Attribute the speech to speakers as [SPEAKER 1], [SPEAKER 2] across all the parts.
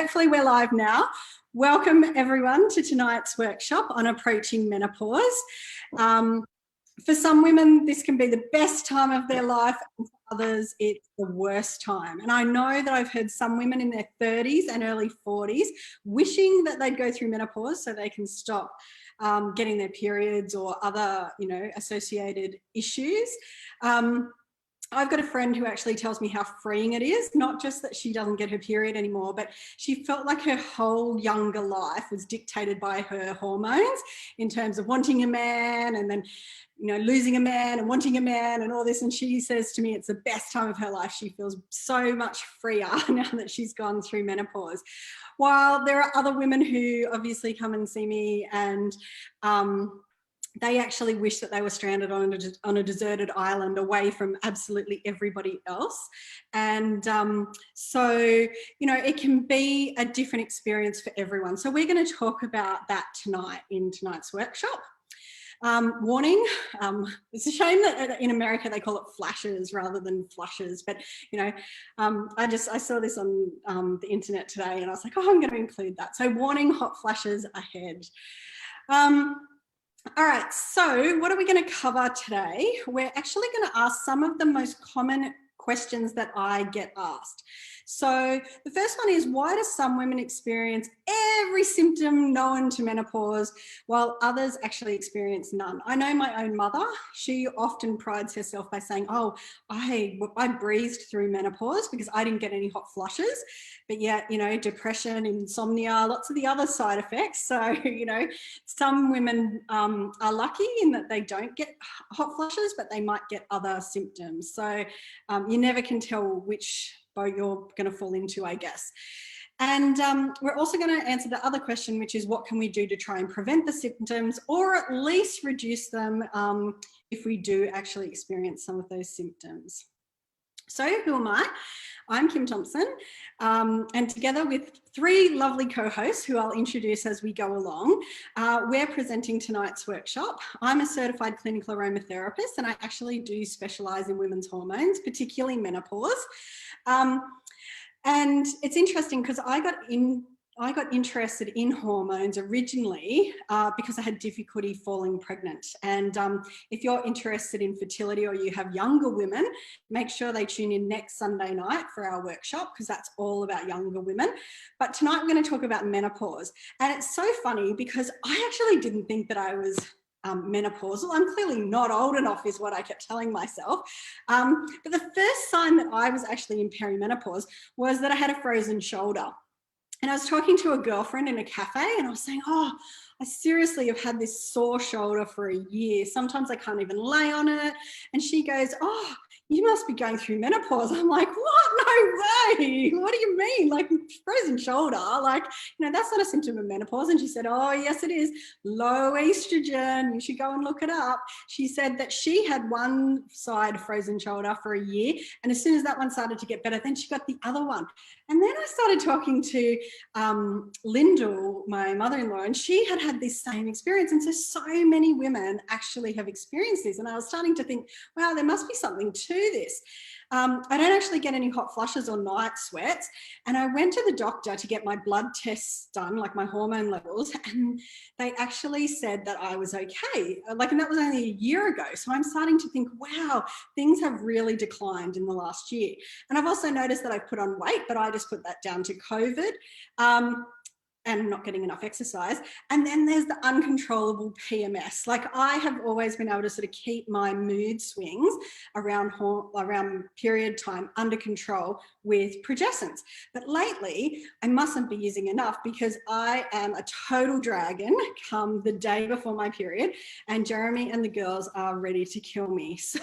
[SPEAKER 1] hopefully we're live now. Welcome everyone to tonight's workshop on approaching menopause. For some women, this can be the best time of their life, and for others, it's the worst time. And I know that I've heard some women in their 30s and early 40s wishing that they'd go through menopause so they can stop getting their periods or other, associated issues. I've got a friend who actually tells me how freeing it is, not just that she doesn't get her period anymore, but she felt like her whole younger life was dictated by her hormones in terms of wanting a man and then, losing a man and wanting a man and all this. And she says to me, it's the best time of her life. She feels so much freer now that she's gone through menopause. While there are other women who obviously come and see me and, they actually wish that they were stranded on a deserted island away from absolutely everybody else. And so, it can be a different experience for everyone. So we're going to talk about that tonight in tonight's workshop. Warning, it's a shame that in America they call it flashes rather than flushes, but I saw this on the internet today and I was like, oh, I'm going to include that. So warning, hot flashes ahead. All right, so what are we going to cover today? We're actually going to ask some of the most common questions that I get asked. So the first one is, why do some women experience every symptom known to menopause while others actually experience none? I know my own mother, she often prides herself by saying, oh, I breezed through menopause because I didn't get any hot flushes, but yet, depression, insomnia, lots of the other side effects. So, some women are lucky in that they don't get hot flushes, but they might get other symptoms. So you never can tell which boat you're going to fall into, I guess. And we're also going to answer the other question, which is what can we do to try and prevent the symptoms or at least reduce them if we do actually experience some of those symptoms. So who am I? I'm Kim Thomson, and together with three lovely co-hosts who I'll introduce as we go along, we're presenting tonight's workshop. I'm a certified clinical aromatherapist and I actually do specialise in women's hormones, particularly menopause. And it's interesting because I got interested in hormones originally because I had difficulty falling pregnant. And if you're interested in fertility or you have younger women, make sure they tune in next Sunday night for our workshop because that's all about younger women. But tonight we're going to talk about menopause. And it's so funny because I actually didn't think that I was menopausal. I'm clearly not old enough is what I kept telling myself. But the first sign that I was actually in perimenopause was that I had a frozen shoulder. And I was talking to a girlfriend in a cafe and I was saying, oh, I seriously have had this sore shoulder for a year. Sometimes I can't even lay on it. And she goes, oh, you must be going through menopause. I'm like, what? No way. What do you mean? Like frozen shoulder? Like, that's not a symptom of menopause. And she said, oh, yes, it is. Low estrogen. You should go and look it up. She said that she had one side frozen shoulder for a year. And as soon as that one started to get better, then she got the other one. And then I started talking to Lyndall, my mother-in-law, and she had this same experience. And so many women actually have experienced this. And I was starting to think, wow, there must be something to this. I don't actually get any hot flushes or night sweats. And I went to the doctor to get my blood tests done, like my hormone levels, and they actually said that I was okay. And that was only a year ago. So I'm starting to think, wow, things have really declined in the last year. And I've also noticed that I've put on weight, but I just put that down to COVID. And not getting enough exercise. And then there's the uncontrollable PMS. Like I have always been able to sort of keep my mood swings around period time under control with progestins. But lately, I mustn't be using enough because I am a total dragon come the day before my period, and Jeremy and the girls are ready to kill me. So,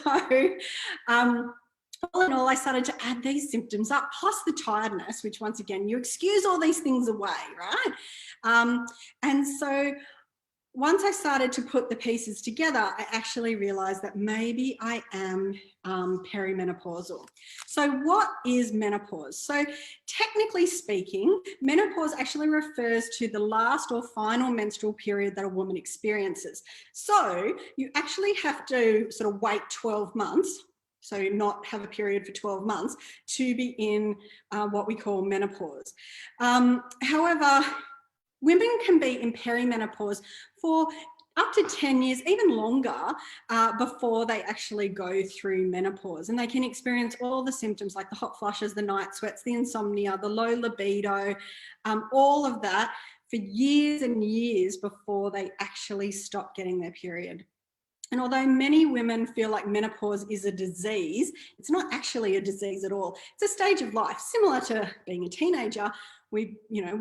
[SPEAKER 1] all in all, I started to add these symptoms up, plus the tiredness, which once again, you excuse all these things away, right? And so once I started to put the pieces together, I actually realized that maybe I am perimenopausal. So what is menopause? So technically speaking, menopause actually refers to the last or final menstrual period that a woman experiences. So you actually have to sort of wait 12 months so not have a period for 12 months, to be in what we call menopause. However, women can be in perimenopause for up to 10 years, even longer, before they actually go through menopause. And they can experience all the symptoms like the hot flushes, the night sweats, the insomnia, the low libido, all of that for years and years before they actually stop getting their period. And although many women feel like menopause is a disease, it's not actually a disease at all. It's a stage of life, similar to being a teenager. We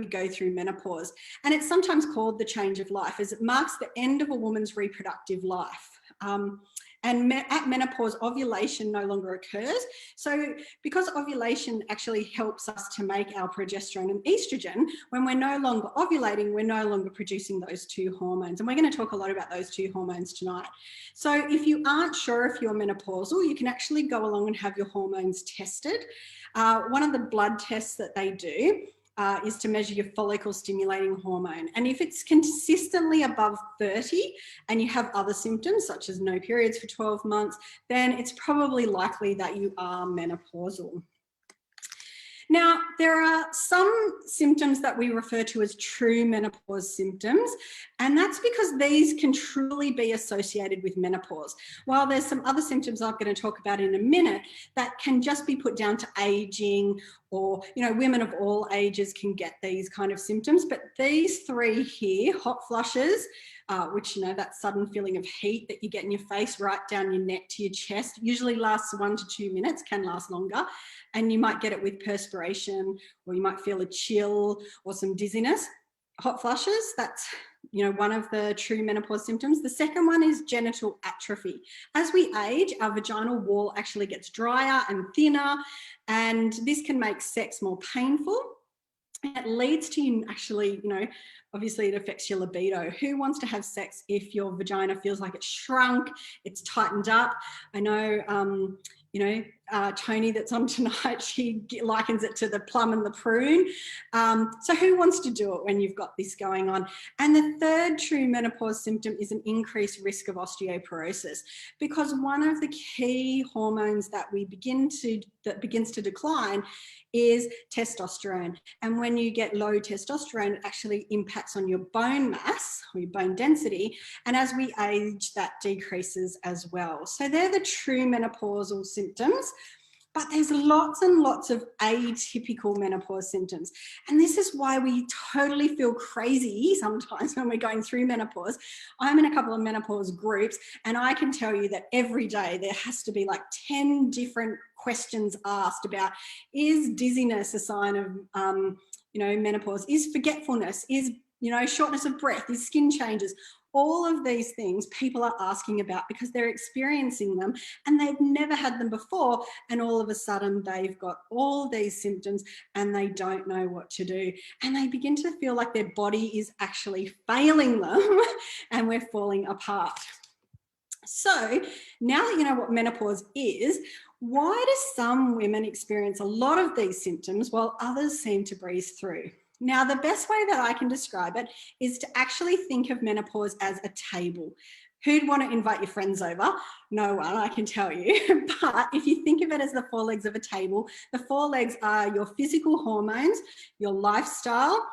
[SPEAKER 1] go through menopause, and it's sometimes called the change of life, as it marks the end of a woman's reproductive life. And at menopause, ovulation no longer occurs. So because ovulation actually helps us to make our progesterone and estrogen, when we're no longer ovulating, we're no longer producing those two hormones. And we're going to talk a lot about those two hormones tonight. So if you aren't sure if you're menopausal, you can actually go along and have your hormones tested. One of the blood tests that they do is to measure your follicle stimulating hormone. And if it's consistently above 30 and you have other symptoms such as no periods for 12 months, then it's probably likely that you are menopausal. Now, there are some symptoms that we refer to as true menopause symptoms, and that's because these can truly be associated with menopause. While there's some other symptoms I'm going to talk about in a minute that can just be put down to aging, or, women of all ages can get these kind of symptoms. But these three here, hot flushes, which, that sudden feeling of heat that you get in your face, right down your neck to your chest, usually lasts 1 to 2 minutes, can last longer. And you might get it with perspiration, or you might feel a chill or some dizziness. Hot flushes, that's one of the true menopause symptoms. The second one is genital atrophy. As we age, our vaginal wall actually gets drier and thinner, and this can make sex more painful. It leads to you actually, obviously it affects your libido. Who wants to have sex if your vagina feels like it's shrunk, it's tightened up? I know, Toni that's on tonight, she likens it to the plum and the prune. So who wants to do it when you've got this going on? And the third true menopause symptom is an increased risk of osteoporosis, because one of the key hormones that begins to decline is testosterone. And when you get low testosterone, it actually impacts on your bone mass or your bone density. And as we age, that decreases as well. So they're the true menopausal symptoms. But there's lots and lots of atypical menopause symptoms. And this is why we totally feel crazy sometimes when we're going through menopause. I'm in a couple of menopause groups, and I can tell you that every day there has to be like 10 different questions asked about, is dizziness a sign of, menopause? Is forgetfulness? Is, shortness of breath? Is skin changes? All of these things people are asking about because they're experiencing them and they've never had them before, and all of a sudden they've got all these symptoms and they don't know what to do, and they begin to feel like their body is actually failing them and we're falling apart. So now that you know what menopause is, why do some women experience a lot of these symptoms while others seem to breeze through? Now, the best way that I can describe it is to actually think of menopause as a table. Who'd want to invite your friends over? No one, I can tell you. But if you think of it as the 4 legs of a table, the 4 legs are your physical hormones, your lifestyle,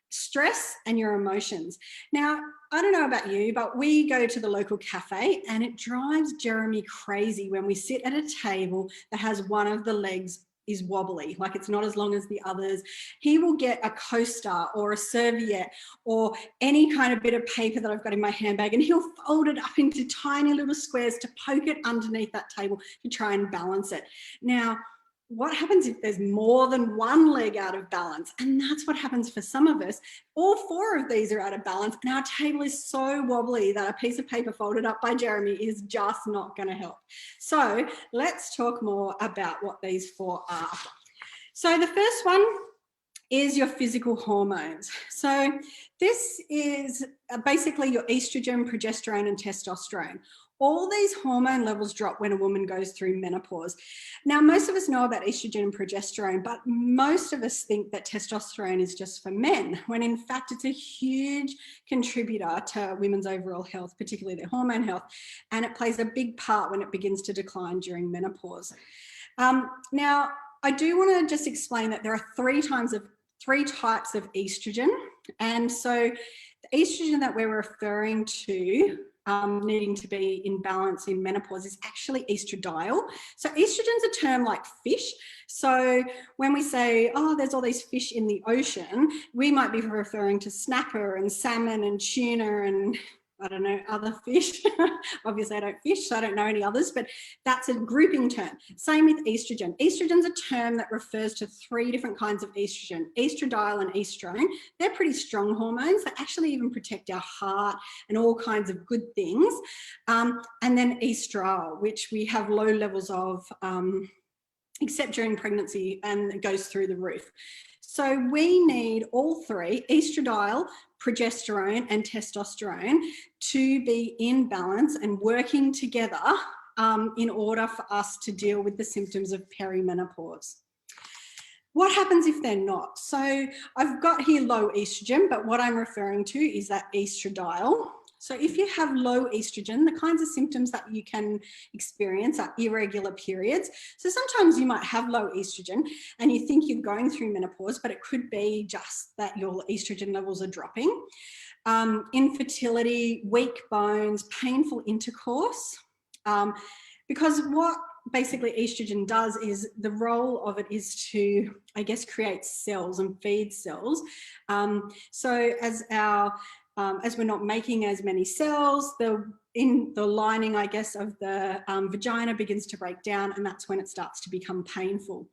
[SPEAKER 1] stress, and your emotions. Now, I don't know about you, but we go to the local cafe and it drives Jeremy crazy when we sit at a table that has one of the legs is wobbly, like it's not as long as the others. He will get a coaster or a serviette or any kind of bit of paper that I've got in my handbag, and he'll fold it up into tiny little squares to poke it underneath that table to try and balance it. Now, what happens if there's more than one leg out of balance? And that's what happens for some of us. All 4 of these are out of balance, and our table is so wobbly that a piece of paper folded up by Jeremy is just not going to help. So let's talk more about what these 4 are. So the first one is your physical hormones. So this is basically your estrogen, progesterone, and testosterone. all these hormone levels drop when a woman goes through menopause. Now, most of us know about estrogen and progesterone, but most of us think that testosterone is just for men, when in fact it's a huge contributor to women's overall health, particularly their hormone health, and it plays a big part when it begins to decline during menopause. Now, I do want to just explain that there are three types of estrogen, and so the estrogen that we're referring to needing to be in balance in menopause is actually estradiol. So estrogen's a term like fish. So when we say, oh, there's all these fish in the ocean, we might be referring to snapper and salmon and tuna and I don't know, other fish. Obviously I don't fish, so I don't know any others, but that's a grouping term. Same with estrogen. Estrogen's a term that refers to three different kinds of estrogen, estradiol and estrone. They're pretty strong hormones that actually even protect our heart and all kinds of good things. And then estradiol, which we have low levels of, except during pregnancy, and it goes through the roof. So we need all three, estradiol, progesterone and testosterone, to be in balance and working together in order for us to deal with the symptoms of perimenopause. What happens if they're not? So I've got here low estrogen, but what I'm referring to is that estradiol. So if you have low estrogen, the kinds of symptoms that you can experience are irregular periods. So sometimes you might have low estrogen and you think you're going through menopause, but it could be just that your estrogen levels are dropping. Infertility, weak bones, painful intercourse. Because what basically estrogen does is the role of it is to, I guess, create cells and feed cells. So as we're not making as many cells, in the lining, I guess, of the vagina begins to break down, and that's when it starts to become painful.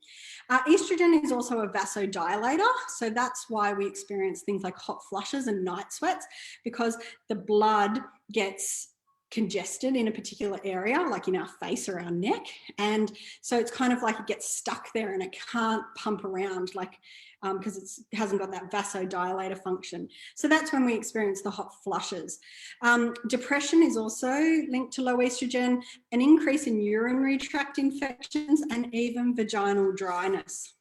[SPEAKER 1] Estrogen is also a vasodilator, so that's why we experience things like hot flushes and night sweats, because the blood gets congested in a particular area, like in our face or our neck, and so it's kind of like it gets stuck there and it can't pump around, like because it hasn't got that vasodilator function. So that's when we experience the hot flushes. Depression is also linked to low estrogen, an increase in urinary tract infections, and even vaginal dryness.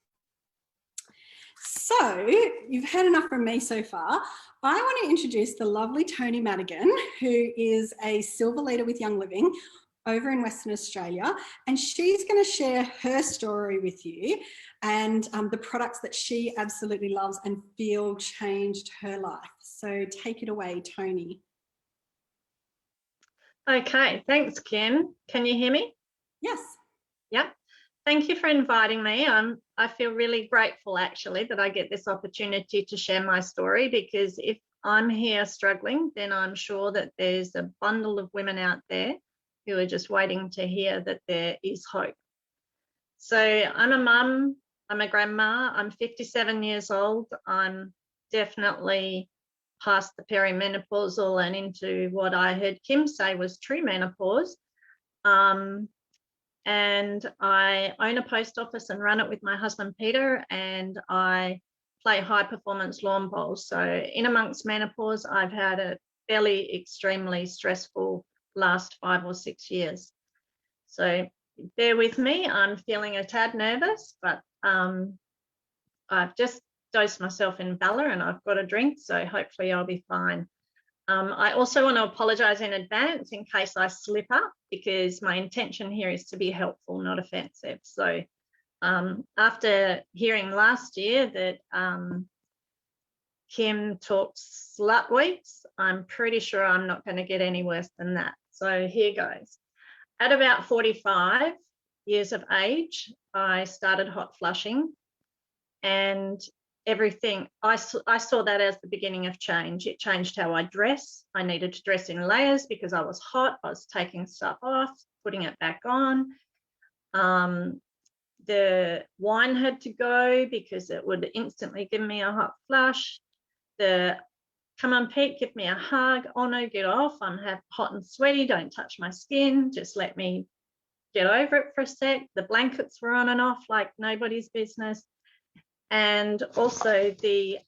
[SPEAKER 1] So you've heard enough from me so far. I want to introduce the lovely Toni Madigan, who is a silver leader with Young Living over in Western Australia, and she's going to share her story with you and the products that she absolutely loves and feel changed her life. So take it away, Toni.
[SPEAKER 2] Okay, thanks, Kim. Can you hear me?
[SPEAKER 1] Yes.
[SPEAKER 2] Yep. Thank you for inviting me. I feel really grateful, actually, that I get this opportunity to share my story, because if I'm here struggling, then I'm sure that there's a bundle of women out there who are just waiting to hear that there is hope. So I'm a mum, I'm a grandma, I'm 57 years old. I'm definitely past the perimenopausal and into what I heard Kim say was true menopause. And I own a post office and run it with my husband, Peter, and I play high performance lawn bowls. So in amongst menopause, I've had a fairly extremely stressful last 5 or 6 years. So bear with me, I'm feeling a tad nervous, but I've just dosed myself in Dellar and I've got a drink, so hopefully I'll be fine. I also want to apologise in advance in case I slip up, because my intention here is to be helpful, not offensive. So after hearing last year that Kim talked slut weeks, I'm pretty sure I'm not going to get any worse than that. So here goes. At about 45 years of age, I started hot flushing, and everything, I saw that as the beginning of change. It changed how I dress. I needed to dress in layers because I was hot. I was taking stuff off, putting it back on. The wine had to go because it would instantly give me a hot flush. The come on, Pete, give me a hug. Oh no, get off. I'm hot and sweaty. Don't touch my skin. Just let me get over it for a sec. The blankets were on and off like nobody's business. And also the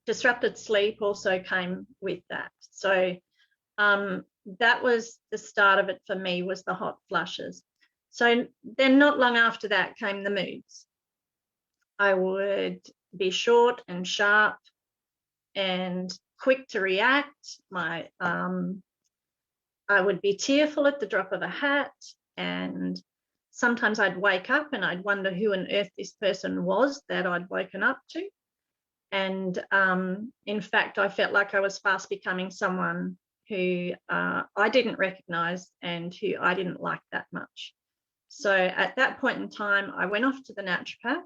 [SPEAKER 2] disrupted sleep also came with that. So that was the start of it for me, was the hot flushes. So then not long after that came the moods. I would be short and sharp and quick to react. I would be tearful at the drop of a hat, and sometimes I'd wake up and I'd wonder who on earth this person was that I'd woken up to. And in fact, I felt like I was fast becoming someone who I didn't recognize and who I didn't like that much. So at that point in time, I went off to the naturopath.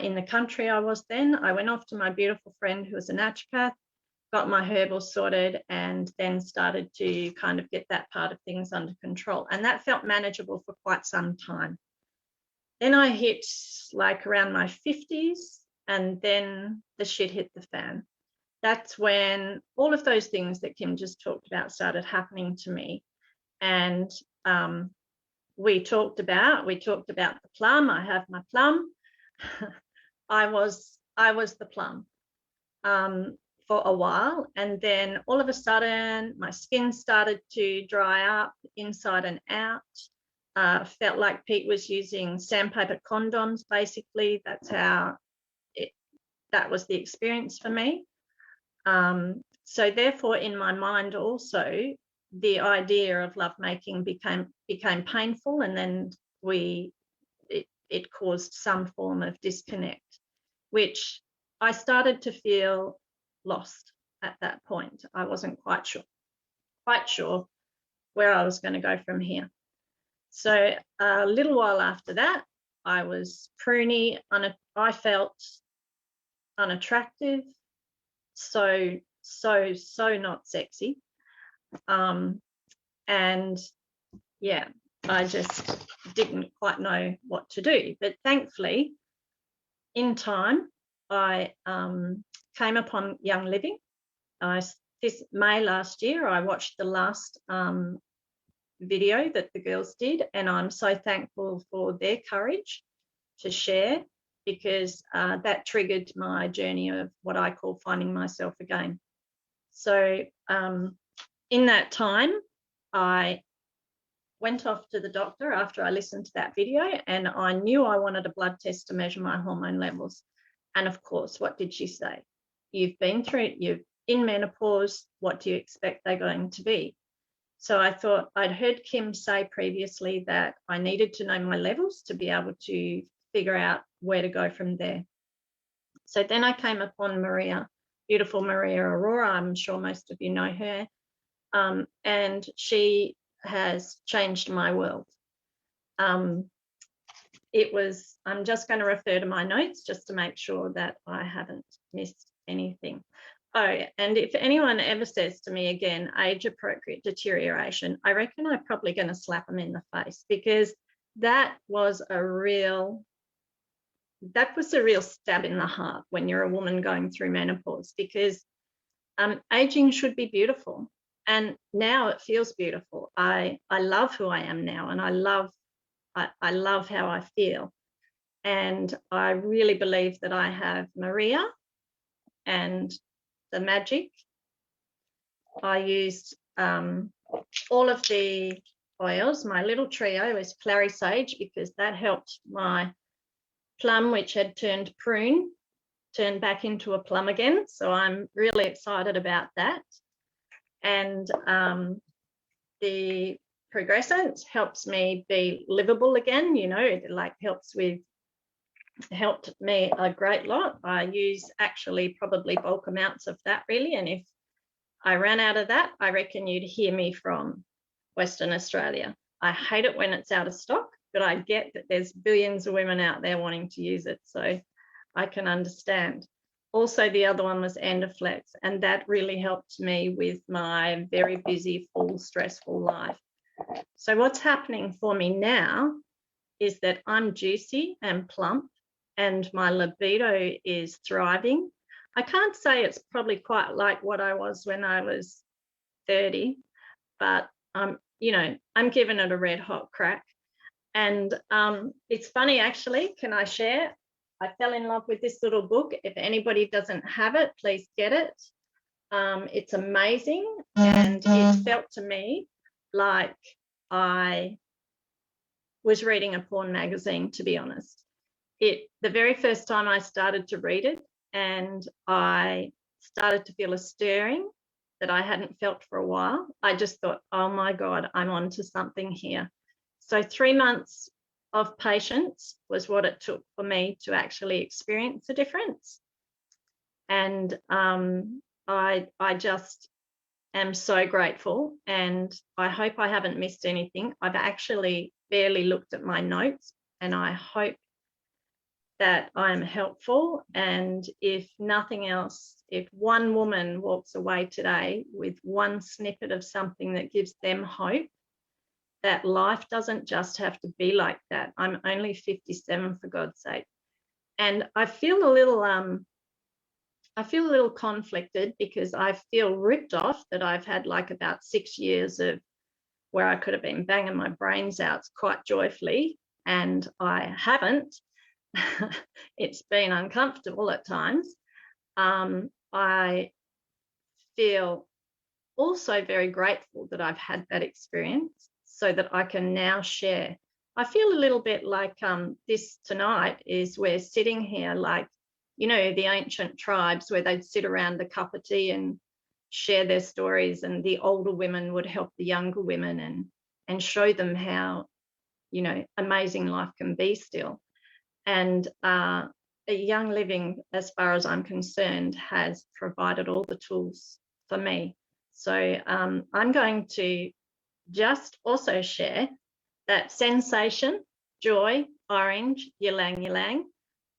[SPEAKER 2] In the country I was then, I went off to my beautiful friend who was a naturopath, got my herbals sorted, and then started to kind of get that part of things under control. And that felt manageable for quite some time. Then I hit like around my 50s, and then the shit hit the fan. That's when all of those things that Kim just talked about started happening to me. And we talked about the plum. I have my plum. I was the plum for a while, and then all of a sudden my skin started to dry up inside and out. Felt like Pete was using sandpaper condoms, basically. That's how that was the experience for me. So therefore, in my mind also, the idea of lovemaking became painful, and then it caused some form of disconnect, which I started to feel lost at that point. I wasn't quite sure where I was going to go from here. So a little while after that, I was pruny. I felt unattractive, so not sexy. And yeah, I just didn't quite know what to do. But thankfully, in time, I came upon Young Living. This May last year, I watched the last video that the girls did, and I'm so thankful for their courage to share, because that triggered my journey of what I call finding myself again. So in that time, I went off to the doctor after I listened to that video, and I knew I wanted a blood test to measure my hormone levels. And of course, what did she say? You've been through it, you're in menopause, what do you expect they're going to be? So I thought, I'd heard Kim say previously that I needed to know my levels to be able to figure out where to go from there. So then I came upon Maria, beautiful Maria Aurora. I'm sure most of you know her. And she has changed my world. I'm just going to refer to my notes just to make sure that I haven't missed anything. Oh, and if anyone ever says to me again, age-appropriate deterioration, I reckon I'm probably going to slap them in the face, because that was a real stab in the heart when you're a woman going through menopause, because aging should be beautiful. And now it feels beautiful. I love who I am now, and I love how I feel. And I really believe that I have Maria and the magic. I used all of the oils. My little trio is clary sage, because that helped my plum, which had turned prune, turn back into a plum again. So I'm really excited about that. And the progressant helps me be livable again. You know, it like helped me a great lot. I use actually probably bulk amounts of that, really. And if I ran out of that, I reckon you'd hear me from Western Australia. I hate it when it's out of stock, but I get that there's billions of women out there wanting to use it, so I can understand. Also, the other one was Endoflex, and that really helped me with my very busy, full, stressful life. So what's happening for me now is that I'm juicy and plump, and my libido is thriving. I can't say it's probably quite like what I was when I was 30, but you know, I'm giving it a red hot crack. And it's funny, actually, can I share? I fell in love with this little book. If anybody doesn't have it, please get it. It's amazing, and it felt to me like I was reading a porn magazine, to be honest. The very first time I started to read it, and I started to feel a stirring that I hadn't felt for a while, I just thought, oh my God, I'm onto something here. So 3 months of patience was what it took for me to actually experience a difference. And I just am so grateful, and I hope I haven't missed anything. I've actually barely looked at my notes, and I hope that I'm helpful. And if nothing else, if one woman walks away today with one snippet of something that gives them hope, that life doesn't just have to be like that. I'm only 57, for God's sake. And I feel a little conflicted, because I feel ripped off that I've had like about 6 years of where I could have been banging my brains out quite joyfully, and I haven't. It's been uncomfortable at times. I feel also very grateful that I've had that experience, so that I can now share. I feel a little bit like this tonight is we're sitting here like, you know, the ancient tribes where they'd sit around a cup of tea and share their stories, and the older women would help the younger women and show them how, you know, amazing life can be still. And Young Living, as far as I'm concerned, has provided all the tools for me. So I'm going to just also share that sensation, joy, orange, ylang ylang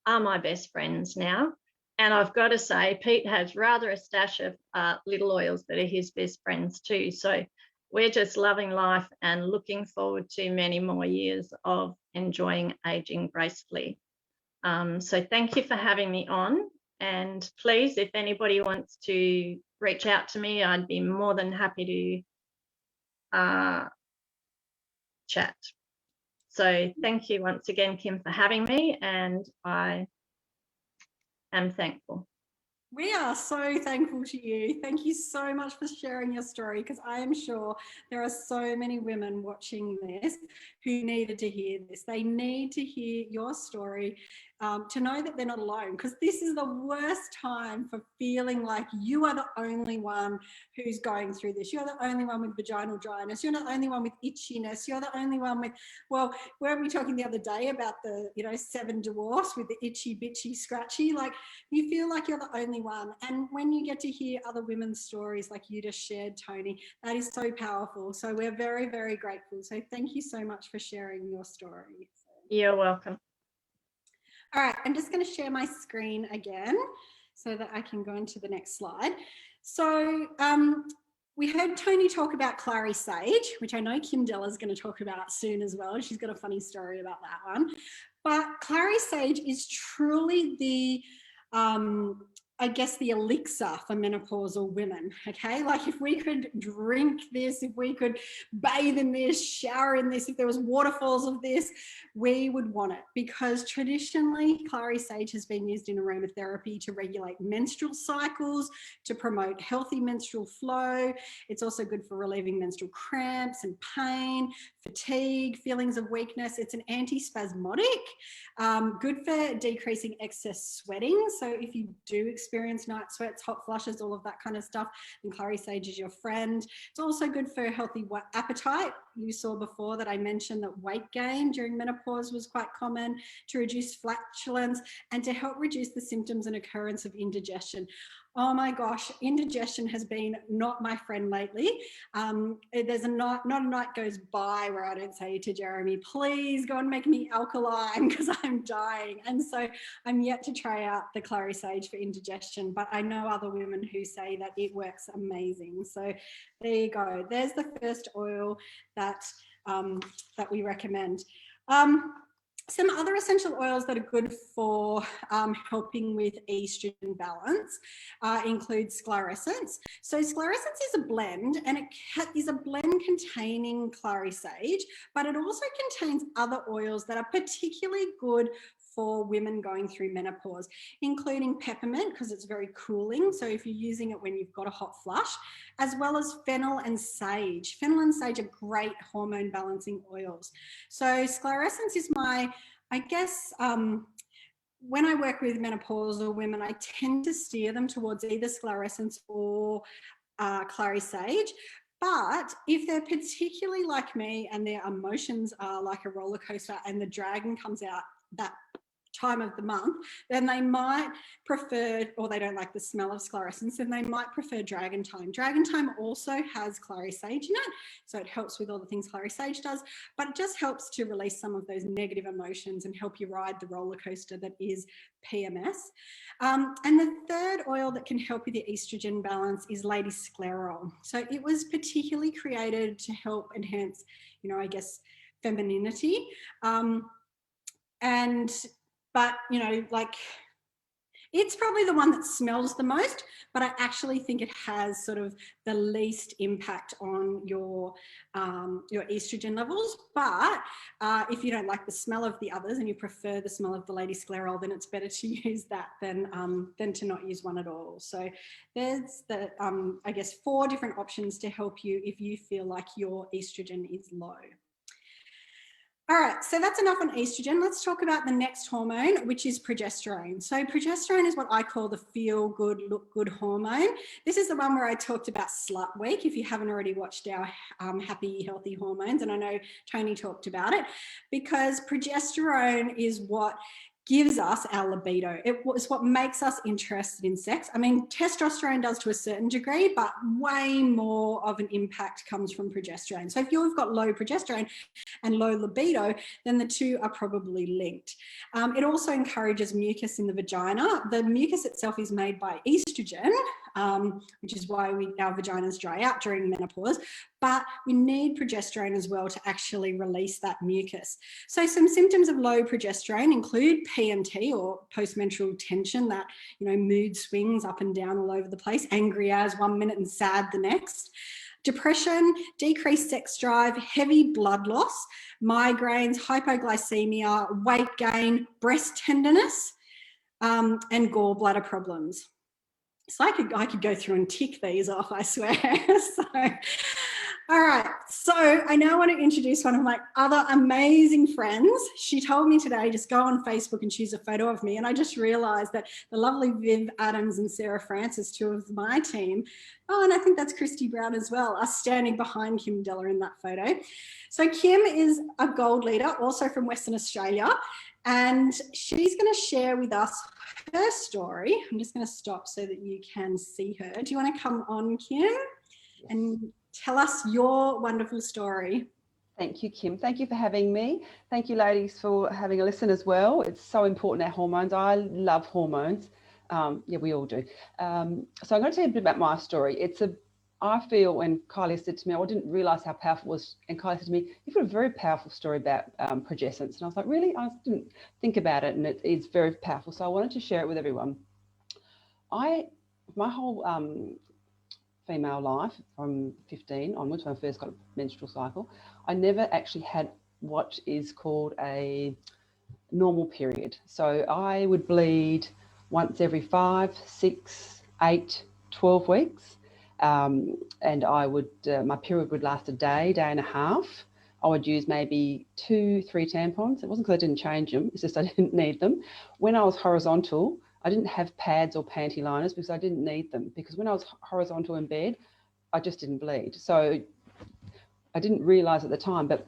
[SPEAKER 2] are my best friends now. And I've got to say, Pete has rather a stash of little oils that are his best friends too. So we're just loving life and looking forward to many more years of enjoying aging gracefully. So thank you for having me on. And please, if anybody wants to reach out to me, I'd be more than happy to chat. So thank you once again, Kim, for having me, and I am thankful.
[SPEAKER 1] We are so thankful to you. Thank you so much for sharing your story, because I am sure there are so many women watching this who needed to hear this. They need to hear your story, to know that they're not alone, because this is the worst time for feeling like you are the only one who's going through this. You're the only one with vaginal dryness. You're not the only one with itchiness. You're the only one with, well, weren't we talking the other day about the, 7 dwarfs with the itchy, bitchy, scratchy? Like, you feel like you're the only one. And when you get to hear other women's stories like you just shared, Toni, that is so powerful. So we're very, very grateful. So thank you so much for sharing your story.
[SPEAKER 2] You're welcome.
[SPEAKER 1] All right, I'm just going to share my screen again so that I can go into the next slide. So we heard Toni talk about clary sage, which I know Kim Dellar is going to talk about soon as well. She's got a funny story about that one. But clary sage is truly the I guess the elixir for menopausal women, okay? Like, if we could drink this, if we could bathe in this, shower in this, if there was waterfalls of this, we would want it, because traditionally clary sage has been used in aromatherapy to regulate menstrual cycles, to promote healthy menstrual flow. It's also good for relieving menstrual cramps and pain, fatigue, feelings of weakness. It's an antispasmodic, good for decreasing excess sweating. So if you do experience night sweats, hot flushes, all of that kind of stuff, then clary sage is your friend. It's also good for healthy appetite. You saw before that I mentioned that weight gain during menopause was quite common, to reduce flatulence, and to help reduce the symptoms and occurrence of indigestion. Oh my gosh, indigestion has been not my friend lately. There's not a night goes by where I don't say to Jeremy, please go and make me alkaline because I'm dying. And so I'm yet to try out the clary sage for indigestion, but I know other women who say that it works amazing. So there you go. There's the first oil that we recommend. Some other essential oils that are good for helping with estrogen balance include sclarescens. So sclarescens is a blend, and it is a blend containing clary sage, but it also contains other oils that are particularly good for women going through menopause, including peppermint, because it's very cooling. So if you're using it when you've got a hot flush, as well as fennel and sage. Fennel and sage are great hormone balancing oils. So sclarescens is my, I guess, when I work with menopausal women, I tend to steer them towards either sclarescens or clary sage. But if they're particularly like me and their emotions are like a roller coaster and the dragon comes out that time of the month, then they might prefer, or they don't like the smell of sclarescens, then they might prefer dragon thyme. Dragon thyme also has clary sage in it, so it helps with all the things clary sage does, but it just helps to release some of those negative emotions and help you ride the roller coaster that is PMS. And the third oil that can help with your estrogen balance is lady sclerol. So it was particularly created to help enhance, you know, I guess, femininity. But, you know, like, it's probably the one that smells the most, but I actually think it has sort of the least impact on your estrogen levels. But if you don't like the smell of the others and you prefer the smell of the lady sclerol, then it's better to use that than to not use one at all. So there's the, I guess, 4 different options to help you if you feel like your estrogen is low. All right, so that's enough on estrogen. Let's talk about the next hormone, which is progesterone. So progesterone is what I call the feel good, look good hormone. This is the one where I talked about Slut Week, if you haven't already watched our Happy Healthy Hormones, and I know Toni talked about it, because progesterone is what gives us our libido. It was what makes us interested in sex. I mean, testosterone does to a certain degree, but way more of an impact comes from progesterone. So if you've got low progesterone and low libido, then the two are probably linked. It also encourages mucus in the vagina. The mucus itself is made by estrogen, which is why our vaginas dry out during menopause, but we need progesterone as well to actually release that mucus. So some symptoms of low progesterone include PMT, or postmenstrual tension, that, you know, mood swings up and down all over the place, angry as one minute and sad the next. Depression, decreased sex drive, heavy blood loss, migraines, hypoglycemia, weight gain, breast tenderness, and gallbladder problems. So I could go through and tick these off, I swear. All right, so I now want to introduce one of my other amazing friends. She told me today, just go on Facebook and choose a photo of me. And I just realized that the lovely Viv Adams and Sarah Francis, 2 of my team, oh, and I think that's Christy Brown as well, are standing behind Kim Dellar in that photo. So Kim is a gold leader, also from Western Australia, and she's going to share with us her story. I'm just going to stop so that you can see her. Do you want to come on, Kim, and tell us your wonderful story?
[SPEAKER 3] Thank you, Kim. Thank you for having me. Thank you, ladies, for having a listen as well. It's so important, our hormones. I love hormones. Yeah, we all do. So I'm going to tell you a bit about my story. I feel, when Kylie said to me, I didn't realise how powerful it was, and Kylie said to me, you've got a very powerful story about progescence. And I was like, really? I didn't think about it, and it is very powerful. So I wanted to share it with everyone. My whole female life, from 15 onwards, when I first got a menstrual cycle, I never actually had what is called a normal period. So I would bleed once every 5, 6, 8, 12 weeks. And I would, my period would last a day and a half. I would use maybe 2, 3 tampons. It wasn't because I didn't change them, it's just I didn't need them. When I was horizontal, I didn't have pads or panty liners because I didn't need them, because when I was horizontal in bed, I just didn't bleed. So I didn't realise at the time, but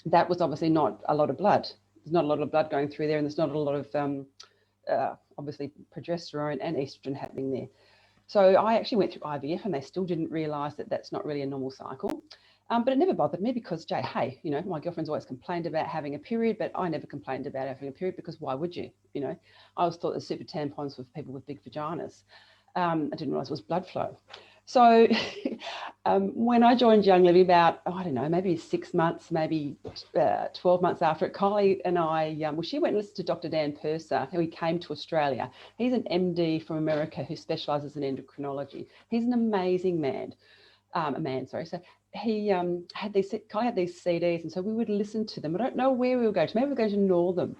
[SPEAKER 3] that was obviously not a lot of blood. There's not a lot of blood going through there, and there's not a lot of obviously progesterone and estrogen happening there. So I actually went through IVF, and they still didn't realise that that's not really a normal cycle. But it never bothered me because, hey, you know, my girlfriend's always complained about having a period, but I never complained about having a period because why would you? You know, I always thought the super tampons were for people with big vaginas. I didn't realise it was blood flow. So when I joined Young Living about, I don't know, maybe 6 months, maybe 12 months after it, Kylie and I, well, she went and listened to Dr. Dan Purser, who came to Australia. He's an MD from America who specialises in endocrinology. He's an amazing man. So he Kylie had these CDs, and so we would listen to them. I don't know where we were going to. Maybe we were going to Northam.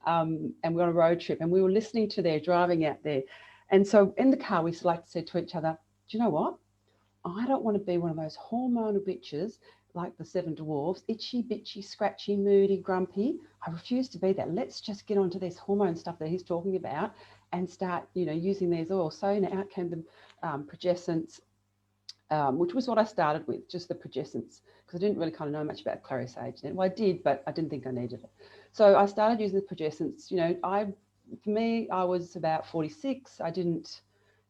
[SPEAKER 3] and we're on a road trip, and we were listening to their driving out there. And so in the car, we said to each other, do you know what? I don't want to be one of those hormonal bitches like the Seven Dwarfs, itchy, bitchy, scratchy, moody, grumpy. I refuse to be that. Let's just get onto this hormone stuff that he's talking about and start, using these oils. So out came the progestins, which was what I started with, just the progestins, because I didn't really kind of know much about clary sage then. Well, I did, but I didn't think I needed it. So I started using the progestins. For me, I was about 46. I didn't,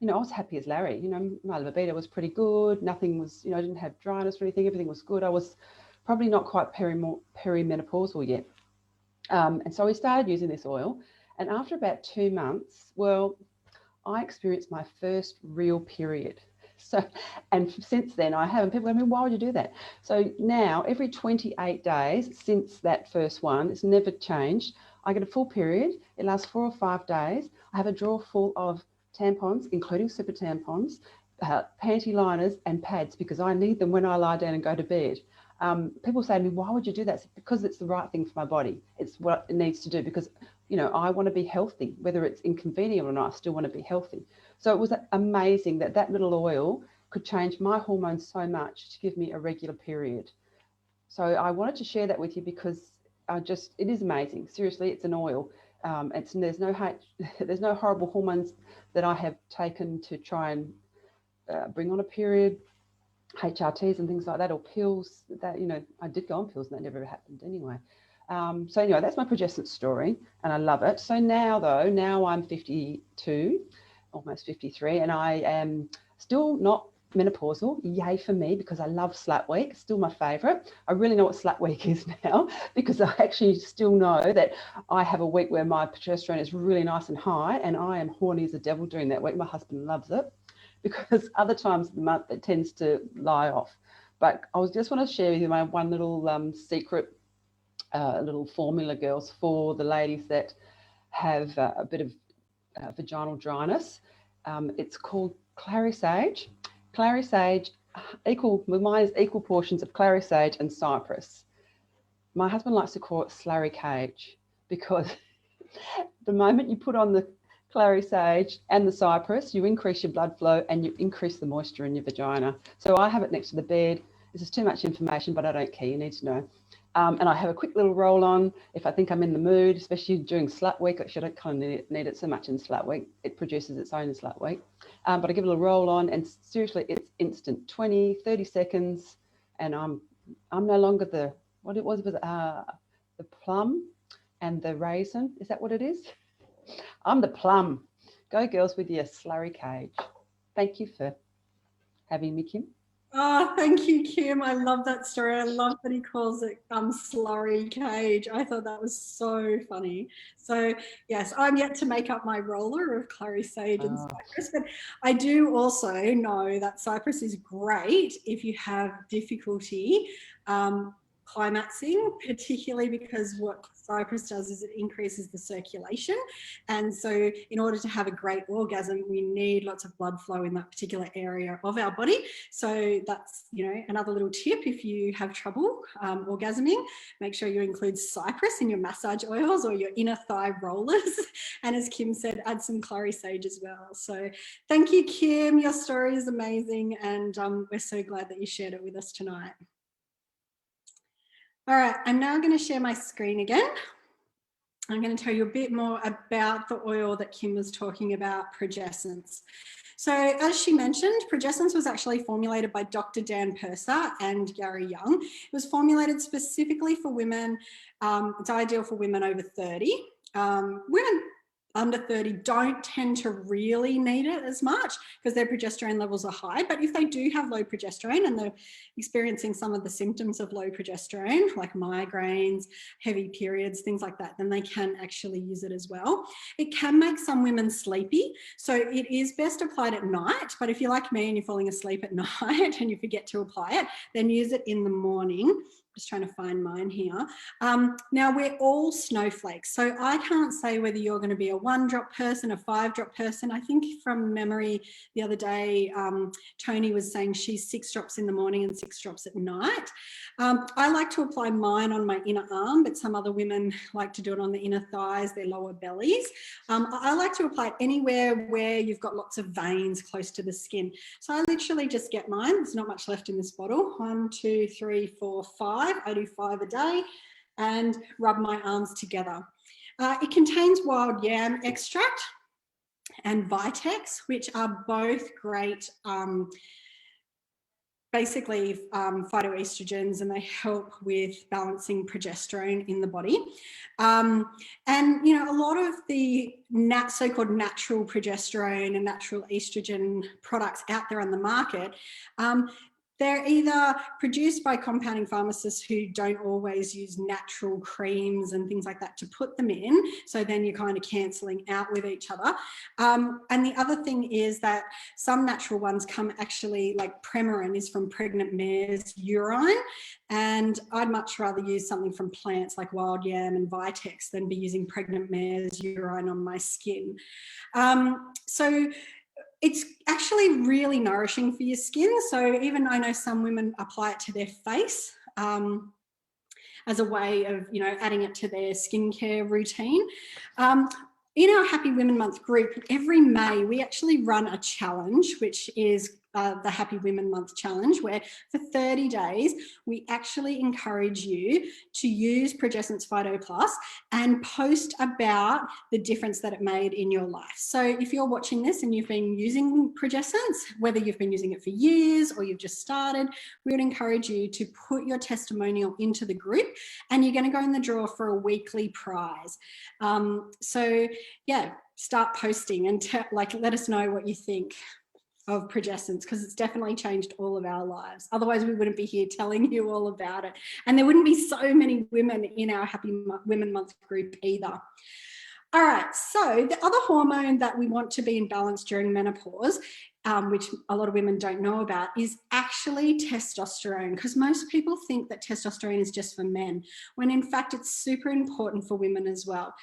[SPEAKER 3] I was happy as Larry. My libido was pretty good. Nothing was, I didn't have dryness or anything. Everything was good. I was probably not quite perimenopausal yet. And so we started using this oil. And after about 2 months, well, I experienced my first real period. So, and since then I haven't. People go, why would you do that? So now every 28 days since that first one, it's never changed. I get a full period. It lasts 4 or 5 days. I have a drawer full of tampons, including super tampons, panty liners and pads, because I need them when I lie down and go to bed. People say to me, why would you do that? It's because it's the right thing for my body. It's what it needs to do, because, I want to be healthy. Whether it's inconvenient or not, I still want to be healthy. So it was amazing that little oil could change my hormones so much to give me a regular period. So I wanted to share that with you because it is amazing. Seriously, it's an oil. There's no horrible hormones that I have taken to try and bring on a period, HRTs and things like that, or pills that, I did go on pills and that never happened anyway. So anyway, that's my progestin story and I love it. So now I'm 52, almost 53, and I am still not menopausal. Yay for me, because I love slut week, still my favorite. I really know what slut week is now, because I actually still know that I have a week where my progesterone is really nice and high and I am horny as a devil during that week. My husband loves it, because other times of the month it tends to lie off. But I just want to share with you my one little secret little formula, girls, for the ladies that have a bit of vaginal dryness. It's called clary sage. Clary sage, mine is equal portions of clary sage and cypress. My husband likes to call it slurry cage, because the moment you put on the clary sage and the cypress, you increase your blood flow and you increase the moisture in your vagina. So I have it next to the bed. This is too much information, but I don't care. You need to know. And I have a quick little roll on if I think I'm in the mood, especially during slut week. Actually, I don't kind of need it so much in slut week. It produces its own in slut week. But I give it a little roll on, and seriously, it's instant, 20, 30 seconds. And I'm no longer the plum and the raisin. Is that what it is? I'm the plum. Go girls with your slurry cage. Thank you for having me, Kim.
[SPEAKER 1] Oh, thank you, Kim. I love that story. I love that he calls it slurry cage. I thought that was so funny. So yes, I'm yet to make up my roller of clary sage and cypress, but I do also know that cypress is great if you have difficulty climaxing, particularly because what cypress does is it increases the circulation. And so in order to have a great orgasm, we need lots of blood flow in that particular area of our body. So that's, another little tip. If you have trouble orgasming, make sure you include cypress in your massage oils or your inner thigh rollers. And as Kim said, add some clary sage as well. So thank you, Kim. Your story is amazing. And we're so glad that you shared it with us tonight. All right, I'm now going to share my screen again. I'm going to tell you a bit more about the oil that Kim was talking about, progestins. So as she mentioned, progestins was actually formulated by Dr. Dan Purser and Gary Young. It was formulated specifically for women. It's ideal for women over 30. Women under 30 don't tend to really need it as much because their progesterone levels are high. But if they do have low progesterone and they're experiencing some of the symptoms of low progesterone, like migraines, heavy periods, things like that, then they can actually use it as well. It can make some women sleepy. So it is best applied at night. But if you're like me and you're falling asleep at night and you forget to apply it, then use it in the morning. just trying to find mine here. Now we're all snowflakes. So I can't say whether you're going to be a 1-drop person, a 5-drop person. I think from memory the other day, Toni was saying she's 6 drops in the morning and 6 drops at night. I like to apply mine on my inner arm, but some other women like to do it on the inner thighs, their lower bellies. I like to apply it anywhere where you've got lots of veins close to the skin. So I literally just get mine. There's not much left in this bottle. 1, 2, 3, 4, 5. I do 5 a day and rub my arms together. It contains wild yam extract and Vitex, which are both great, basically phytoestrogens, and they help with balancing progesterone in the body. And, you know, a lot of the so-called natural progesterone and natural estrogen products out there on the market, they're either produced by compounding pharmacists who don't always use natural creams and things like that to put them in. So then you're kind of cancelling out with each other. And the other thing is that some natural ones come actually, like Premarin is from pregnant mare's urine. And I'd much rather use something from plants like wild yam and Vitex than be using pregnant mare's urine on my skin. So it's actually really nourishing for your skin. So even I know some women apply it to their face as a way of, you know, adding it to their skincare routine. In our Happy Women Month group, every May we actually run a challenge, which is the Happy Women Month challenge, where for 30 days we actually encourage you to use Progessence Phyto Plus and post about the difference that it made in your life. So if you're watching this and you've been using Progessence, whether you've been using it for years or you've just started, we would encourage you to put your testimonial into the group, and you're going to go in the draw for a weekly prize. So yeah, start posting and let us know what you think of Progessence, because it's definitely changed all of our lives. Otherwise we wouldn't be here telling you all about it, and there wouldn't be so many women in our Happy Women Month group either. All right, so the other hormone that we want to be in balance during menopause, which a lot of women don't know about, is actually testosterone, because most people think that testosterone is just for men, when in fact it's super important for women as well.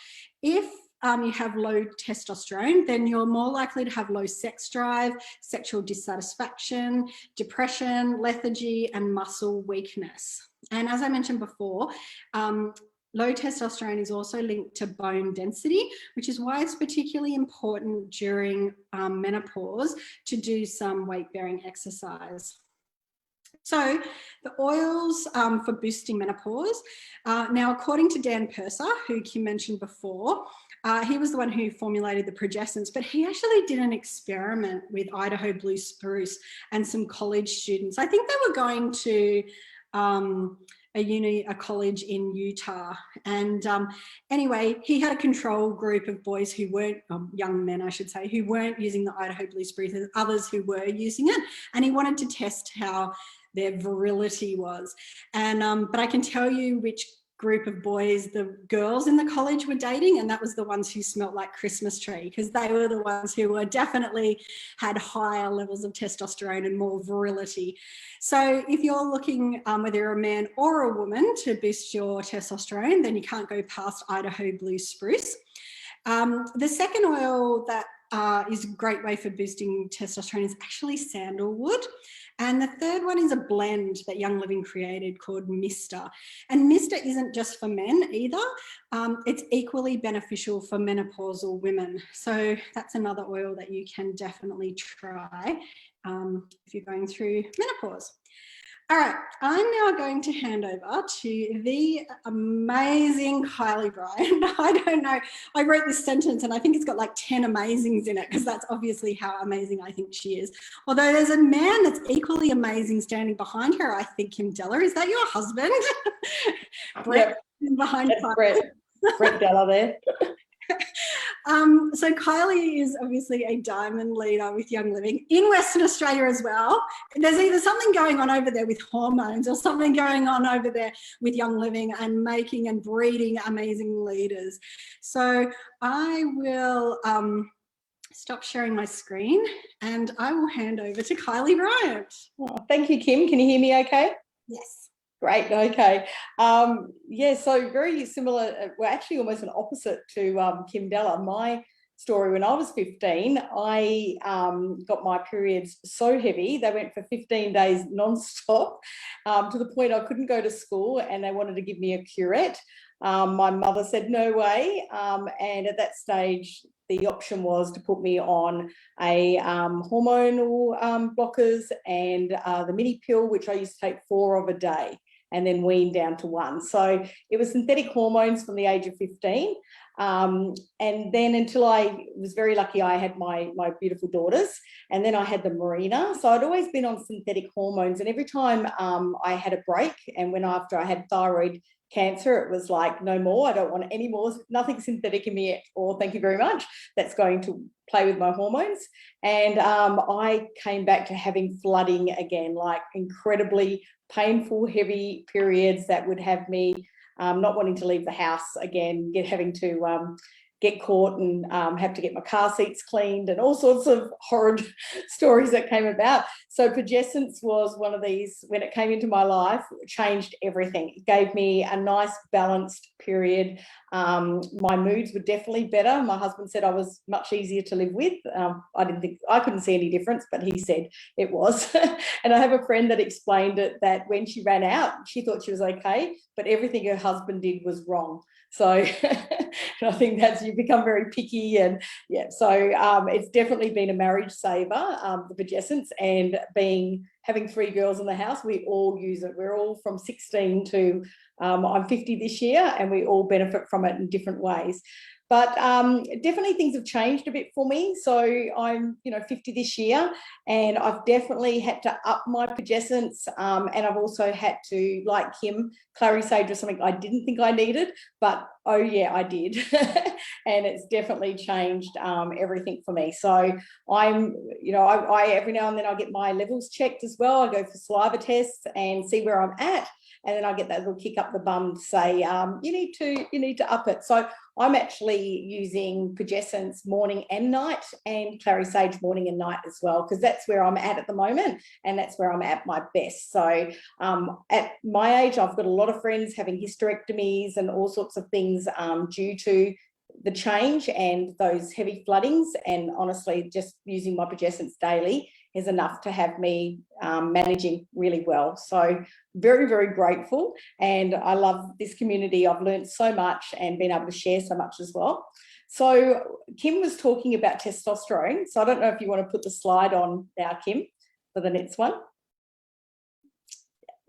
[SPEAKER 1] If you have low testosterone, then you're more likely to have low sex drive, sexual dissatisfaction, depression, lethargy, and muscle weakness. And as I mentioned before, low testosterone is also linked to bone density, which is why it's particularly important during menopause to do some weight-bearing exercise. So the oils for boosting menopause. Now, according to Dan Purser, who Kim mentioned before, he was the one who formulated the Progessence, but he actually did an experiment with Idaho blue spruce and some college students. I think they were going to a college in Utah. And anyway, he had a control group of boys who weren't, young men, I should say, who weren't using the Idaho blue spruce, and others who were using it. And he wanted to test how their virility was. And but I can tell you which group of boys the girls in the college were dating, and that was the ones who smelt like Christmas tree, because they were the ones who were definitely had higher levels of testosterone and more virility. So if you're looking, whether you're a man or a woman, to boost your testosterone, then you can't go past Idaho blue spruce. The second oil that is a great way for boosting testosterone is actually sandalwood. And the third one is a blend that Young Living created called Mister. And Mister isn't just for men either. It's equally beneficial for menopausal women. So that's another oil that you can definitely try if you're going through menopause. All right, I'm now going to hand over to the amazing Kylie Bryant. I don't know, I wrote this sentence and I think it's got like 10 amazings in it, because that's obviously how amazing I think she is. Although there's a man that's equally amazing standing behind her, I think, Kim Dellar. Is that your husband? Brett, yep. Behind
[SPEAKER 4] Brett Dellar there.
[SPEAKER 1] So Kylie is obviously a diamond leader with Young Living in Western Australia as well. There's either something going on over there with hormones or something going on over there with Young Living and making and breeding amazing leaders. So I will stop sharing my screen and I will hand over to Kylie Bryant.
[SPEAKER 4] Oh, thank you, Kim. Can you hear me okay?
[SPEAKER 1] Yes.
[SPEAKER 4] Great. Okay. Yeah. So very similar. We're actually almost an opposite to Kim Dellar. My story, when I was 15, I got my periods so heavy they went for 15 days non-stop, to the point I couldn't go to school, and they wanted to give me a curette. My mother said no way, and at that stage the option was to put me on a hormonal blockers and the mini pill, which I used to take 4 of a day, and then wean down to 1. So it was synthetic hormones from the age of 15. And then until I was very lucky, I had my beautiful daughters, and then I had the Marina. So I'd always been on synthetic hormones, and every time I had a break, and when after I had thyroid cancer, it was like, no more, I don't want any more, nothing synthetic in me, or thank you very much, that's going to play with my hormones. And I came back to having flooding again, like incredibly painful, heavy periods that would have me not wanting to leave the house again, having to get caught and have to get my car seats cleaned, and all sorts of horrid stories that came about. So progescence was one of these, when it came into my life, changed everything. It gave me a nice balanced period. My moods were definitely better. My husband said I was much easier to live with. I couldn't see any difference, but he said it was. And I have a friend that explained it, that when she ran out, she thought she was okay, but everything her husband did was wrong. So I think that's, you become very picky, and yeah, so it's definitely been a marriage saver, the progescence, and having 3 girls in the house, we all use it. We're all from 16 to I'm 50 this year, and we all benefit from it in different ways. But definitely things have changed a bit for me. So I'm 50 this year, and I've definitely had to up my progescence, and I've also had to, like Kim, clary sage was something I didn't think I needed, but oh yeah, I did. And it's definitely changed everything for me. So I'm, I every now and then I get my levels checked as well. I go for saliva tests and see where I'm at, and then I get that little kick up the bum to say, you need to up it. So I'm actually using progescence morning and night, and clary sage morning and night as well, because that's where I'm at the moment, and that's where I'm at my best. So at my age, I've got a lot of friends having hysterectomies and all sorts of things due to the change and those heavy floodings, and honestly, just using my progescence daily is enough to have me managing really well. So very, very grateful, and I love this community. I've learned so much and been able to share so much as well. So Kim was talking about testosterone. So I don't know if you want to put the slide on now, Kim, for the next one.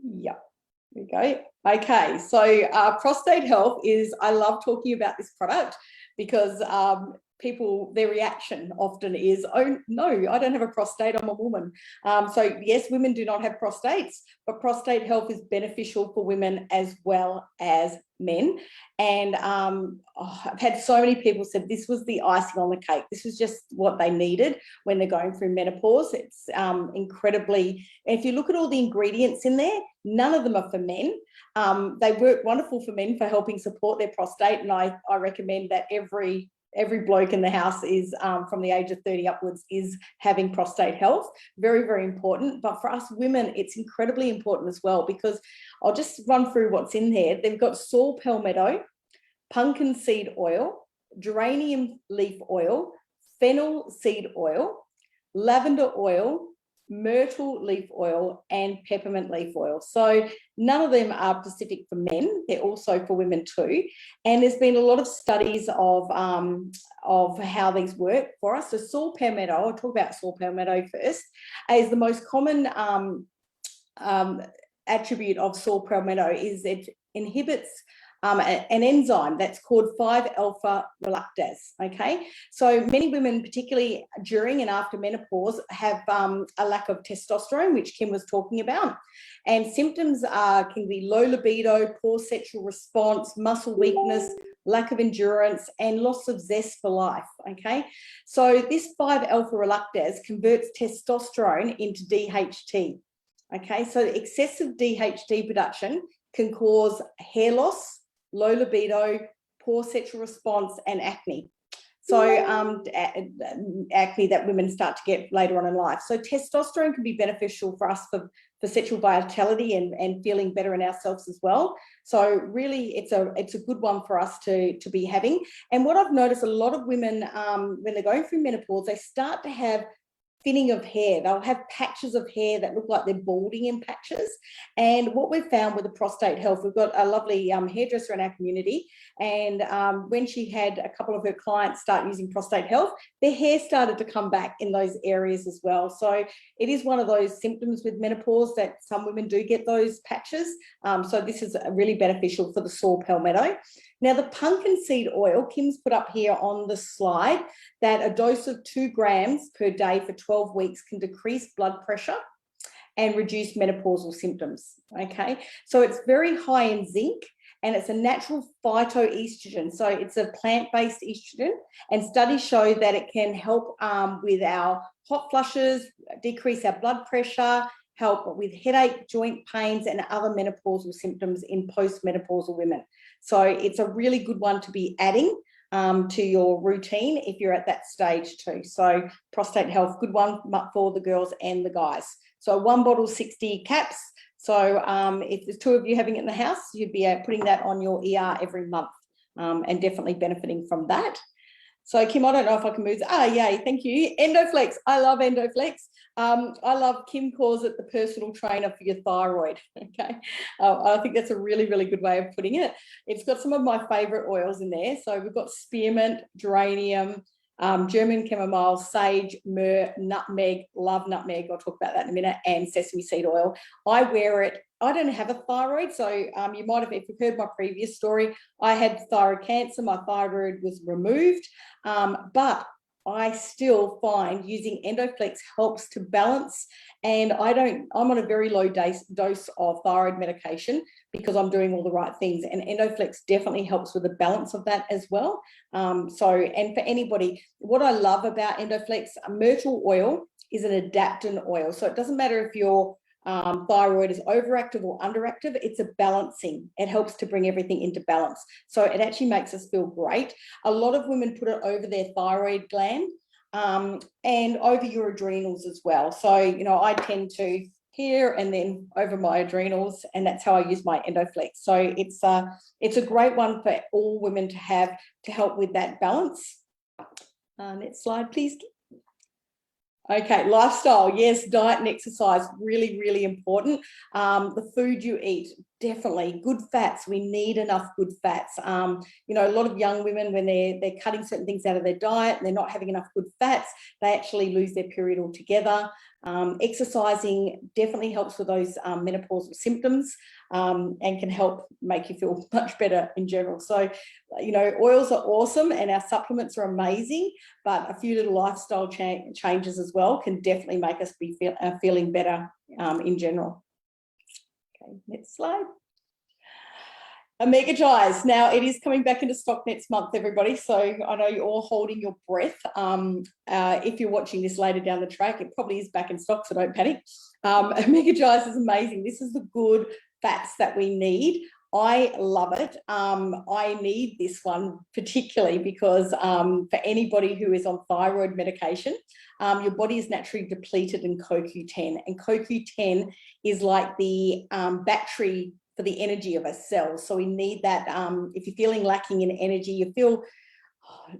[SPEAKER 4] Yeah, there we go. Okay, so prostate health is, I love talking about this product because people, their reaction often is, oh no, I don't have a prostate, I'm a woman. So yes, women do not have prostates, but prostate health is beneficial for women as well as men. And I've had so many people said this was the icing on the cake. This was just what they needed when they're going through menopause. It's incredibly, if you look at all the ingredients in there, none of them are for men. They work wonderful for men for helping support their prostate, and I recommend that every bloke in the house is from the age of 30 upwards is having prostate health. Very, very important. But for us women, it's incredibly important as well, because I'll just run through what's in there. They've got saw palmetto, pumpkin seed oil, geranium leaf oil, fennel seed oil, lavender oil, myrtle leaf oil, and peppermint leaf oil. So none of them are specific for men. They're also for women too. And there's been a lot of studies of how these work for us. So saw palmetto, I'll talk about saw palmetto first, is the most common attribute of saw palmetto is it inhibits an enzyme that's called 5-alpha reluctase. Okay, so many women, particularly during and after menopause, have a lack of testosterone, which Kim was talking about, and symptoms can be low libido, poor sexual response, muscle weakness, lack of endurance, and loss of zest for life. Okay, so this 5-alpha reluctase converts testosterone into DHT. Okay, so excessive DHT production can cause hair loss, low libido, poor sexual response, and acne. So acne that women start to get later on in life. So testosterone can be beneficial for us for sexual vitality and feeling better in ourselves as well. So really it's a good one for us to be having. And what I've noticed, a lot of women when they're going through menopause, they start to have thinning of hair. They'll have patches of hair that look like they're balding in patches. And what we've found with the prostate health, we've got a lovely hairdresser in our community. And when she had a couple of her clients start using prostate health, their hair started to come back in those areas as well. So it is one of those symptoms with menopause that some women do get those patches. So this is really beneficial for the sore palmetto. Now, the pumpkin seed oil, Kim's put up here on the slide that a dose of 2 grams per day for 12 weeks can decrease blood pressure and reduce menopausal symptoms, okay? So it's very high in zinc and it's a natural phytoestrogen. So it's a plant-based estrogen, and studies show that it can help with our hot flushes, decrease our blood pressure, help with headache, joint pains, and other menopausal symptoms in postmenopausal women. So it's a really good one to be adding to your routine if you're at that stage too. So prostate health, good one for the girls and the guys. So 1 bottle, 60 caps. So if there's 2 of you having it in the house, you'd be putting that on your ER every month and definitely benefiting from that. So Kim, I don't know if I can move. Yay, thank you. Endoflex, I love Endoflex. I love, Kim calls it the personal trainer for your thyroid, okay? I think that's a really, really good way of putting it. It's got some of my favourite oils in there. So we've got spearmint, geranium, German chamomile, sage, myrrh, nutmeg, love nutmeg, I'll talk about that in a minute, and sesame seed oil. I wear it. I don't have a thyroid, so you might have, if you've heard my previous story, I had thyroid cancer, my thyroid was removed, but I still find using Endoflex helps to balance, and I'm on a very low dose of thyroid medication because I'm doing all the right things, and Endoflex definitely helps with the balance of that as well. And for anybody, what I love about Endoflex, myrtle oil is an adaptin oil, so it doesn't matter if your thyroid is overactive or underactive, it's a balancing. It helps to bring everything into balance. So it actually makes us feel great. A lot of women put it over their thyroid gland and over your adrenals as well. So, you know, I tend to here and then over my adrenals, and that's how I use my Endoflex. So it's a great one for all women to have to help with that balance. Next slide, please. Okay, lifestyle, yes, diet and exercise, really, really important. The food you eat, definitely. Good fats, we need enough good fats. You know, a lot of young women, when they're cutting certain things out of their diet and they're not having enough good fats, they actually lose their period altogether. Exercising definitely helps with those menopausal symptoms and can help make you feel much better in general. So, you know, oils are awesome and our supplements are amazing, but a few little lifestyle changes as well can definitely make us be feeling better in general. Okay, next slide. Omega Gies. Now it is coming back into stock next month, everybody. So I know you're all holding your breath. If you're watching this later down the track, it probably is back in stock, so don't panic. Omega Gies is amazing. This is the good fats that we need. I love it. I need this one particularly because for anybody who is on thyroid medication, your body is naturally depleted in CoQ10, and CoQ10 is like the battery for the energy of a cell. So we need that. If you're feeling lacking in energy, you feel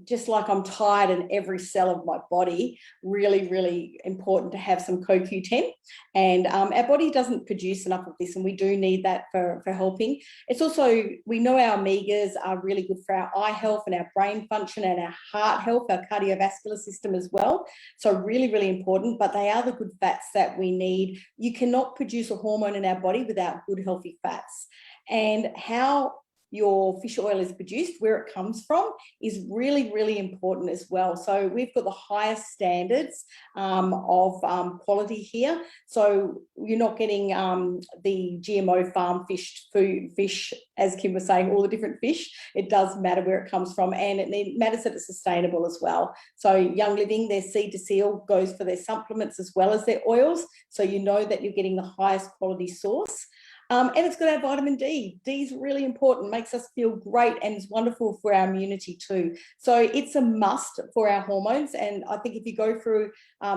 [SPEAKER 4] just like I'm tired in every cell of my body, really, really important to have some CoQ10. And our body doesn't produce enough of this, and we do need that for helping. It's also, we know our omegas are really good for our eye health and our brain function and our heart health, our cardiovascular system as well. So really, really important, but they are the good fats that we need. You cannot produce a hormone in our body without good, healthy fats. And how your fish oil is produced, where it comes from, is really, really important as well. So we've got the highest standards of quality here. So you're not getting the GMO farm fish, as Kim was saying, all the different fish. It does matter where it comes from, and it matters that it's sustainable as well. So Young Living, their seed to seal goes for their supplements as well as their oils. So you know that you're getting the highest quality source. And it's got our vitamin D. D is really important, makes us feel great, and is wonderful for our immunity too. So it's a must for our hormones. And I think if you go through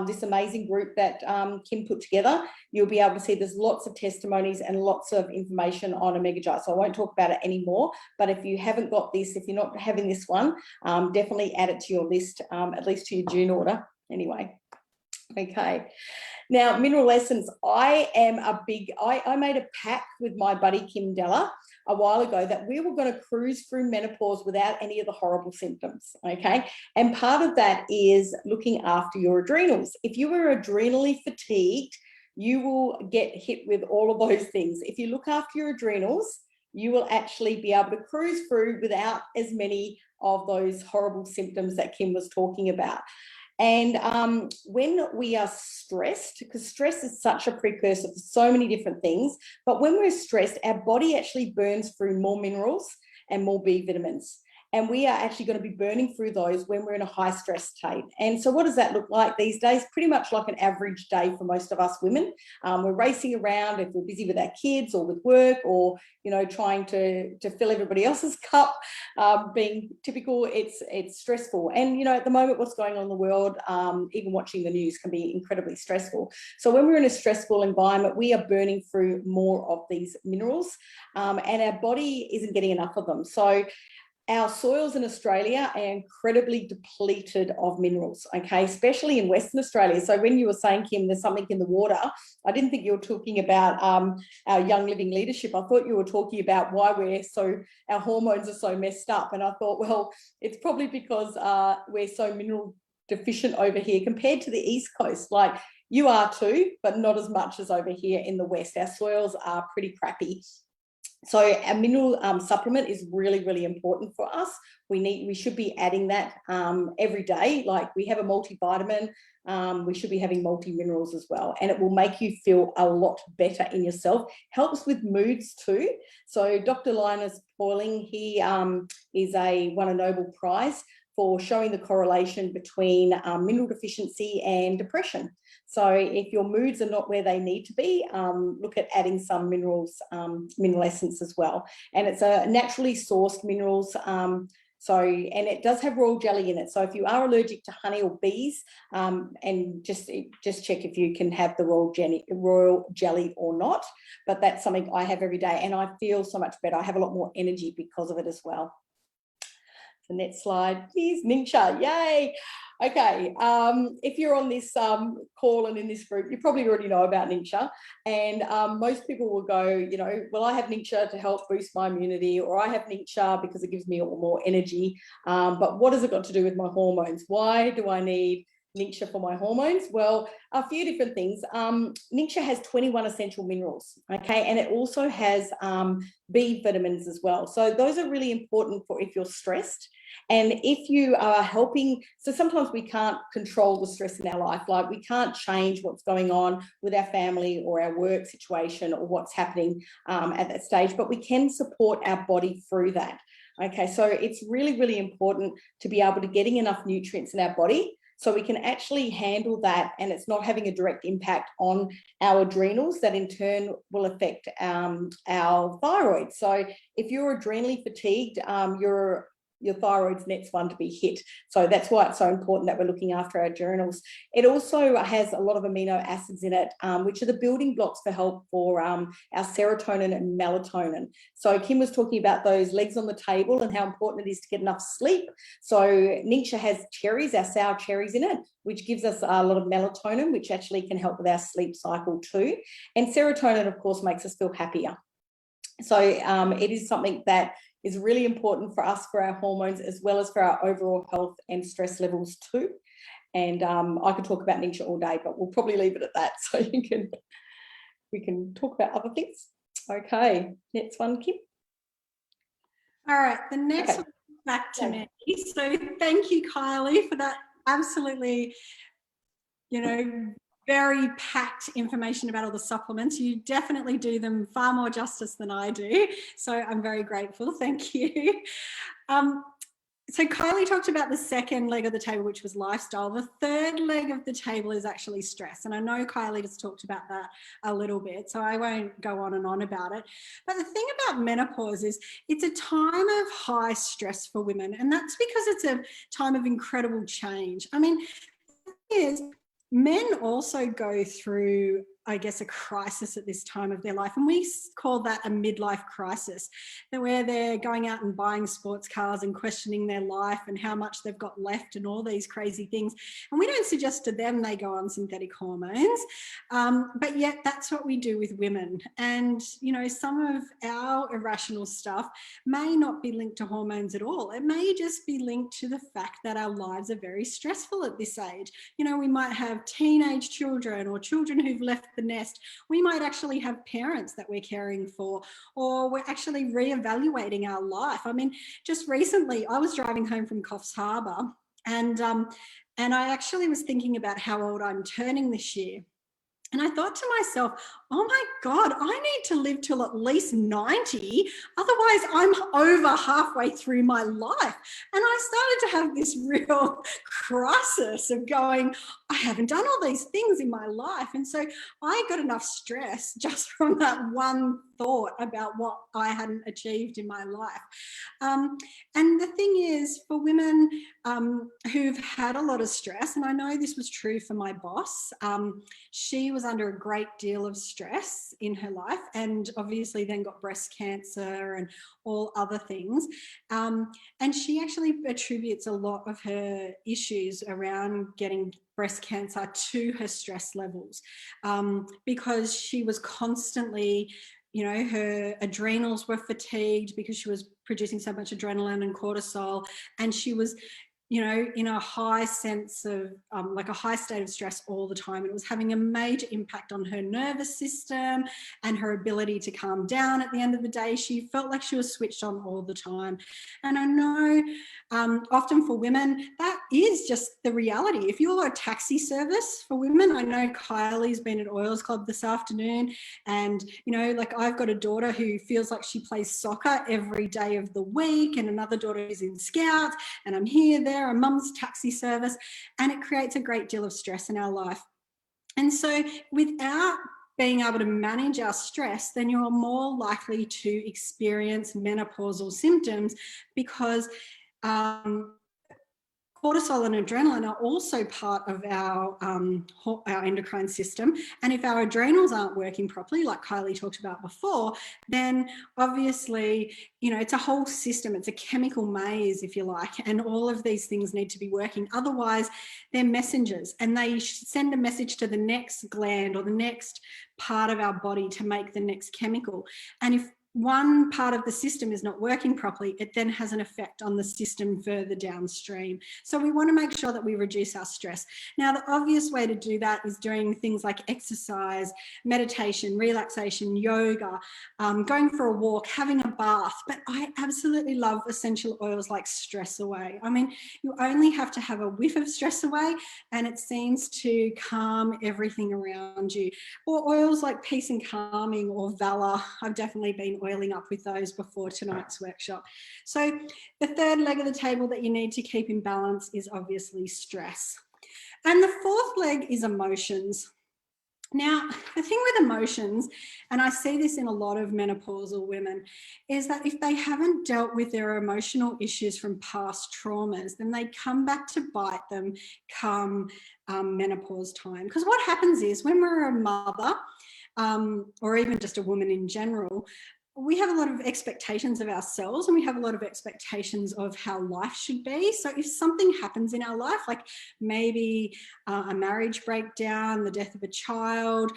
[SPEAKER 4] this amazing group that Kim put together, you'll be able to see there's lots of testimonies and lots of information on Omega Giant. So I won't talk about it anymore, but if you haven't got this, if you're not having this one, definitely add it to your list, at least to your June order anyway. Okay. Now, mineral essence, I made a pact with my buddy Kim Dellar a while ago that we were going to cruise through menopause without any of the horrible symptoms, okay? And part of that is looking after your adrenals. If you are adrenally fatigued, you will get hit with all of those things. If you look after your adrenals, you will actually be able to cruise through without as many of those horrible symptoms that Kim was talking about. And when we are stressed, because stress is such a precursor for so many different things, but when we're stressed, our body actually burns through more minerals and more B vitamins. And we are actually going to be burning through those when we're in a high stress state. And so what does that look like these days? Pretty much like an average day for most of us women. We're racing around if we're busy with our kids or with work, or, you know, trying to fill everybody else's cup, being typical. It's stressful. And, you know, at the moment, what's going on in the world, even watching the news can be incredibly stressful. So when we're in a stressful environment, we are burning through more of these minerals, and our body isn't getting enough of them. So our soils in Australia are incredibly depleted of minerals, okay, especially in Western Australia. So when you were saying, Kim, there's something in the water, I didn't think you were talking about our Young Living leadership. I thought you were talking about why our hormones are so messed up. And I thought, well, it's probably because we're so mineral deficient over here compared to the East Coast. Like, you are too, but not as much as over here in the West. Our soils are pretty crappy. So a mineral supplement is really, really important for us. We should be adding that every day. Like, we have a multivitamin, we should be having multi-minerals as well. And it will make you feel a lot better in yourself. Helps with moods too. So Dr. Linus Pauling, he won a Nobel Prize for showing the correlation between mineral deficiency and depression. So if your moods are not where they need to be, look at adding some mineral essence as well. And it's a naturally sourced minerals. And it does have royal jelly in it. So if you are allergic to honey or bees, and just check if you can have the royal jelly or not. But that's something I have every day, and I feel so much better. I have a lot more energy because of it as well. The next slide, please. Ningxia, yay. Okay, if you're on this call and in this group, you probably already know about Ningxia. And most people will go, you know, well, I have Ningxia to help boost my immunity, or I have Ningxia because it gives me more energy. But what has it got to do with my hormones? Why do I need Ningxia for my hormones? Well, a few different things. Ningxia has 21 essential minerals, okay, and it also has B vitamins as well. So those are really important for if you're stressed. And if you are helping, so sometimes we can't control the stress in our life, like we can't change what's going on with our family or our work situation or what's happening at that stage, but we can support our body through that. Okay, so it's really, really important to be able to getting enough nutrients in our body so we can actually handle that, and it's not having a direct impact on our adrenals that in turn will affect our thyroid. So if you're adrenally fatigued, your thyroid's next one to be hit. So that's why it's so important that we're looking after our adrenals. It also has a lot of amino acids in it, which are the building blocks for help for our serotonin and melatonin. So Kim was talking about those legs on the table and how important it is to get enough sleep. So Ningxia has cherries, our sour cherries in it, which gives us a lot of melatonin, which actually can help with our sleep cycle too. And serotonin, of course, makes us feel happier. So it is something that is really important for us, for our hormones, as well as for our overall health and stress levels too. And I could talk about Ningxia all day, but we'll probably leave it at that. So we can talk about other things. Okay, next one, Kim.
[SPEAKER 1] All right, the next one back to me. So thank you, Kylie, for that absolutely, you know, very packed information about all the supplements. You definitely do them far more justice than I do. So I'm very grateful. Thank you. So Kylie talked about the second leg of the table, which was lifestyle. The third leg of the table is actually stress. And I know Kylie just talked about that a little bit, so I won't go on and on about it. But the thing about menopause is it's a time of high stress for women. And that's because it's a time of incredible change. I mean, is men also go through, I guess, a crisis at this time of their life. And we call that a midlife crisis, where they're going out and buying sports cars and questioning their life and how much they've got left and all these crazy things. And we don't suggest to them they go on synthetic hormones, but yet that's what we do with women. And, you know, some of our irrational stuff may not be linked to hormones at all. It may just be linked to the fact that our lives are very stressful at this age. You know, we might have teenage children or children who've left the nest. We might actually have parents that we're caring for, or we're actually reevaluating our life. I mean, just recently I was driving home from Coffs Harbour, and I actually was thinking about how old I'm turning this year. And I thought to myself, oh my God, I need to live till at least 90. Otherwise, I'm over halfway through my life. And I started to have this real crisis of going, I haven't done all these things in my life. And so I got enough stress just from that one thought about what I hadn't achieved in my life. And the thing is, for women who've had a lot of stress, and I know this was true for my boss, she was under a great deal of stress in her life, and obviously then got breast cancer and all other things. And she actually attributes a lot of her issues around getting breast cancer to her stress levels, because she was constantly, you know, her adrenals were fatigued because she was producing so much adrenaline and cortisol, and she was, you know, in a high sense of like a high state of stress all the time. And it was having a major impact on her nervous system and her ability to calm down at the end of the day. She felt like she was switched on all the time. And I know often for women, that is just the reality. If you're a taxi service for women, I know Kylie's been at Oils Club this afternoon, and, you know, like I've got a daughter who feels like she plays soccer every day of the week, and another daughter is in Scouts, and I'm here, there, a mum's taxi service, and it creates a great deal of stress in our life. And so without being able to manage our stress, then you're more likely to experience menopausal symptoms, because cortisol and adrenaline are also part of our endocrine system. And if our adrenals aren't working properly, like Kylie talked about before, then obviously, you know, it's a whole system. It's a chemical maze, if you like, and all of these things need to be working. Otherwise, they're messengers, and they send a message to the next gland or the next part of our body to make the next chemical. And if one part of the system is not working properly, it then has an effect on the system further downstream. So we want to make sure that we reduce our stress. Now, the obvious way to do that is doing things like exercise, meditation, relaxation, yoga, going for a walk, having a bath. But I absolutely love essential oils like Stress Away. I mean, you only have to have a whiff of Stress Away and it seems to calm everything around you. Or oils like Peace and Calming or Valor. I've definitely been oiling up with those before tonight's workshop. So the third leg of the table that you need to keep in balance is obviously stress. And the fourth leg is emotions. Now, the thing with emotions, and I see this in a lot of menopausal women, is that if they haven't dealt with their emotional issues from past traumas, then they come back to bite them come menopause time. Because what happens is when we're a mother, or even just a woman in general, we have a lot of expectations of ourselves, and we have a lot of expectations of how life should be. So if something happens in our life, like maybe a marriage breakdown, the death of a child,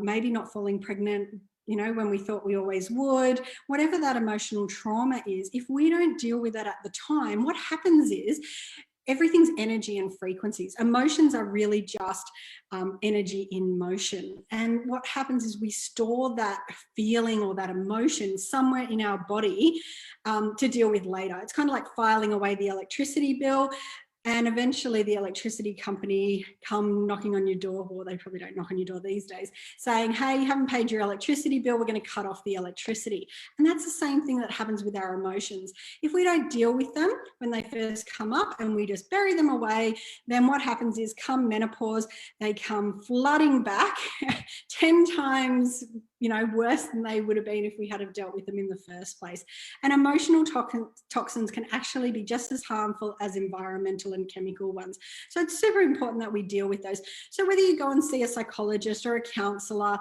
[SPEAKER 1] maybe not falling pregnant, you know, when we thought we always would, whatever that emotional trauma is, if we don't deal with that at the time, what happens is everything's energy and frequencies. Emotions are really just energy in motion. And what happens is we store that feeling or that emotion somewhere in our body to deal with later. It's kind of like filing away the electricity bill. And eventually the electricity company come knocking on your door, or they probably don't knock on your door these days, saying, hey, you haven't paid your electricity bill, we're going to cut off the electricity. And that's the same thing that happens with our emotions. If we don't deal with them when they first come up and we just bury them away, then what happens is come menopause, they come flooding back 10 times, you know, worse than they would have been if we had have dealt with them in the first place. And emotional toxins can actually be just as harmful as environmental and chemical ones. So it's super important that we deal with those. So whether you go and see a psychologist or a counsellor,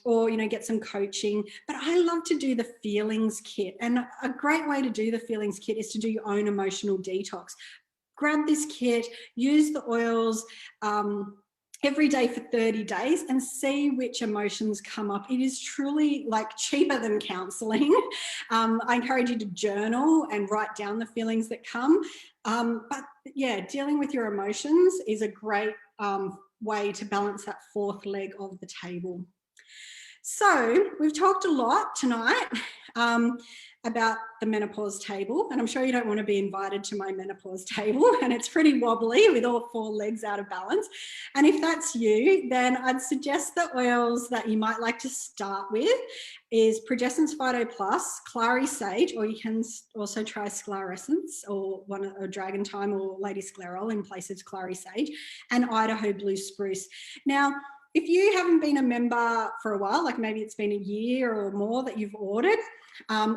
[SPEAKER 1] or, you know, get some coaching, but I love to do the feelings kit. And a great way to do the feelings kit is to do your own emotional detox. Grab this kit, use the oils, every day for 30 days and see which emotions come up. It is truly like cheaper than counselling. I encourage you to journal and write down the feelings that come. But yeah, dealing with your emotions is a great way to balance that fourth leg of the table. So we've talked a lot tonight about the menopause table, and I'm sure you don't want to be invited to my menopause table, and it's pretty wobbly with all four legs out of balance. And if that's you, then I'd suggest the oils that you might like to start with is Progessence Phyto Plus, Clary Sage, or you can also try Sclarescence or Dragon Thyme or Lady Sclerol in place of Clary Sage, and Idaho Blue Spruce. Now, if you haven't been a member for a while, like maybe it's been a year or more that you've ordered,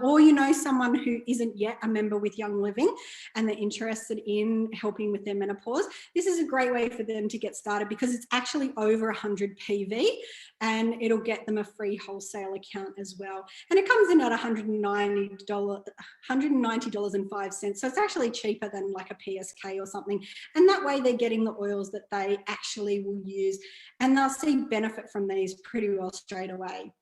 [SPEAKER 1] or you know someone who isn't yet a member with Young Living and they're interested in helping with their menopause, this is a great way for them to get started because it's actually over 100 PV and it'll get them a free wholesale account as well. And it comes in at $190.05. So it's actually cheaper than like a PSK or something. And that way they're getting the oils that they actually will use and they'll see benefit from these pretty well straight away.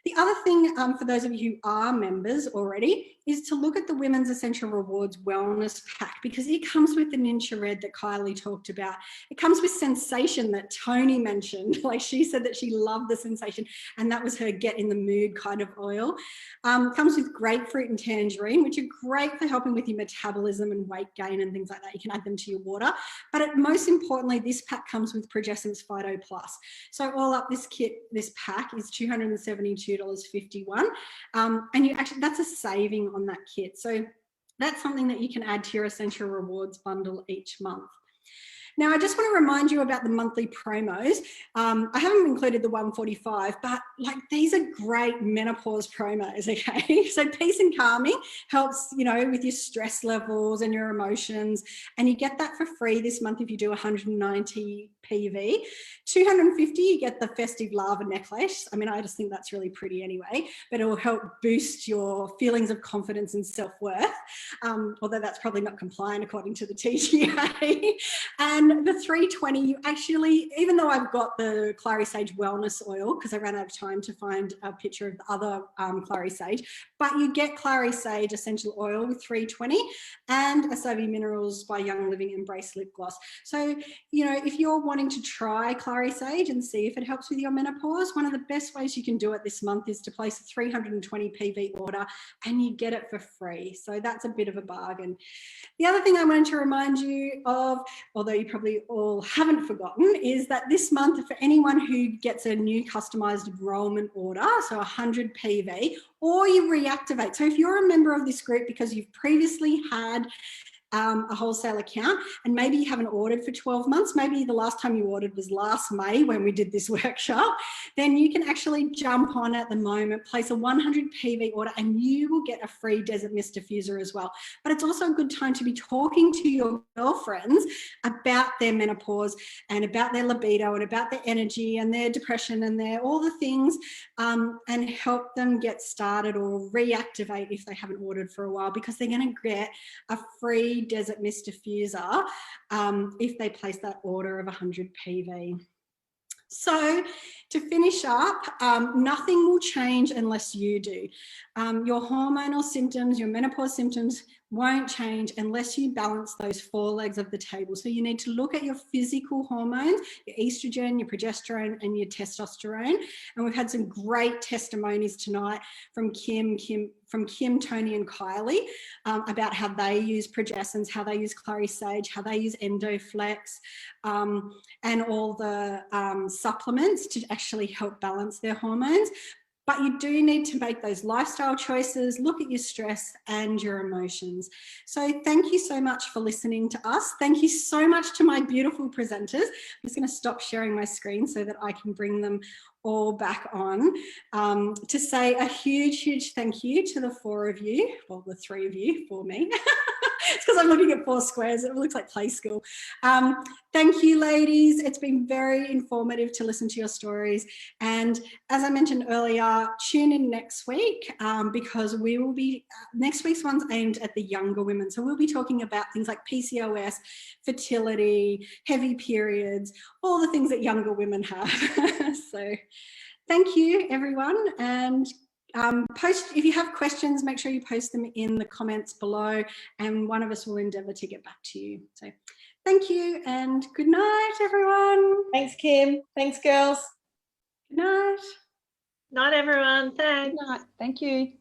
[SPEAKER 1] The other thing for those of you who are members already is to look at the Women's Essential Rewards Wellness Pack because it comes with the Ninja Red that Kylie talked about. It comes with Sensation that Toni mentioned. Like she said that she loved the Sensation and that was her get in the mood kind of oil. Comes with grapefruit and tangerine, which are great for helping with your metabolism and weight gain and things like that. You can add them to your water. But most importantly, this pack comes with Progessence Phyto Plus. So all up this kit, this pack is $272.51. And you actually, that's a saving on that kit. So that's something that you can add to your Essential Rewards bundle each month. Now, I just want to remind you about the monthly promos. I haven't included the 145, but like these are great menopause promos, okay? So Peace and Calming helps, you know, with your stress levels and your emotions, and you get that for free this month if you do 190 PV. 250, you get the Festive Lava Necklace. I mean, I just think that's really pretty anyway, but it will help boost your feelings of confidence and self-worth, although that's probably not compliant according to the TGA. And the 320, you actually, even though I've got the Clary Sage Wellness Oil, because I ran out of time to find a picture of the other Clary Sage, but you get Clary Sage Essential Oil with 320 and Asavi Minerals by Young Living Embrace Lip Gloss. So, you know, if you're wanting to try Clary Sage and see if it helps with your menopause, one of the best ways you can do it this month is to place a 320 PV order and you get it for free. So that's a bit of a bargain. The other thing I wanted to remind you of, although you probably all haven't forgotten, is that this month for anyone who gets a new customized enrollment order, so 100 PV, or you reactivate. So if you're a member of this group because you've previously had a wholesale account and maybe you haven't ordered for 12 months, maybe the last time you ordered was last May when we did this workshop, then you can actually jump on at the moment, place a 100 PV order and you will get a free Desert Mist diffuser as well. But it's also a good time to be talking to your girlfriends about their menopause and about their libido and about their energy and their depression and their all the things, and help them get started or reactivate if they haven't ordered for a while, because they're going to get a free Desert Mist diffuser if they place that order of 100 PV. So to finish up, nothing will change unless you do. Your hormonal symptoms, your menopause symptoms won't change unless you balance those 4 legs of the table. So you need to look at your physical hormones, your estrogen, your progesterone, and your testosterone. And we've had some great testimonies tonight from Kim, Toni, and Kylie about how they use progestins, how they use clary sage, how they use Endoflex, and all the supplements to actually help balance their hormones. But you do need to make those lifestyle choices, look at your stress and your emotions. So thank you so much for listening to us. Thank you so much to my beautiful presenters. I'm just going to stop sharing my screen so that I can bring them all back on, to say a huge, huge thank you to the 4 of you, well, the 3 of you for me. It's because I'm looking at 4 squares. It looks like play school. Thank you, ladies. It's been very informative to listen to your stories. And as I mentioned earlier, tune in next week because we will be, next week's one's aimed at the younger women. So we'll be talking about things like PCOS, fertility, heavy periods, all the things that younger women have. So thank you, everyone. And if you have questions, make sure you post them in the comments below and one of us will endeavour to get back to you. So thank you and good night, everyone.
[SPEAKER 4] Thanks, Kim. Thanks, girls.
[SPEAKER 1] Good night.
[SPEAKER 2] Night, everyone. Thanks.
[SPEAKER 3] Good night. Thank you.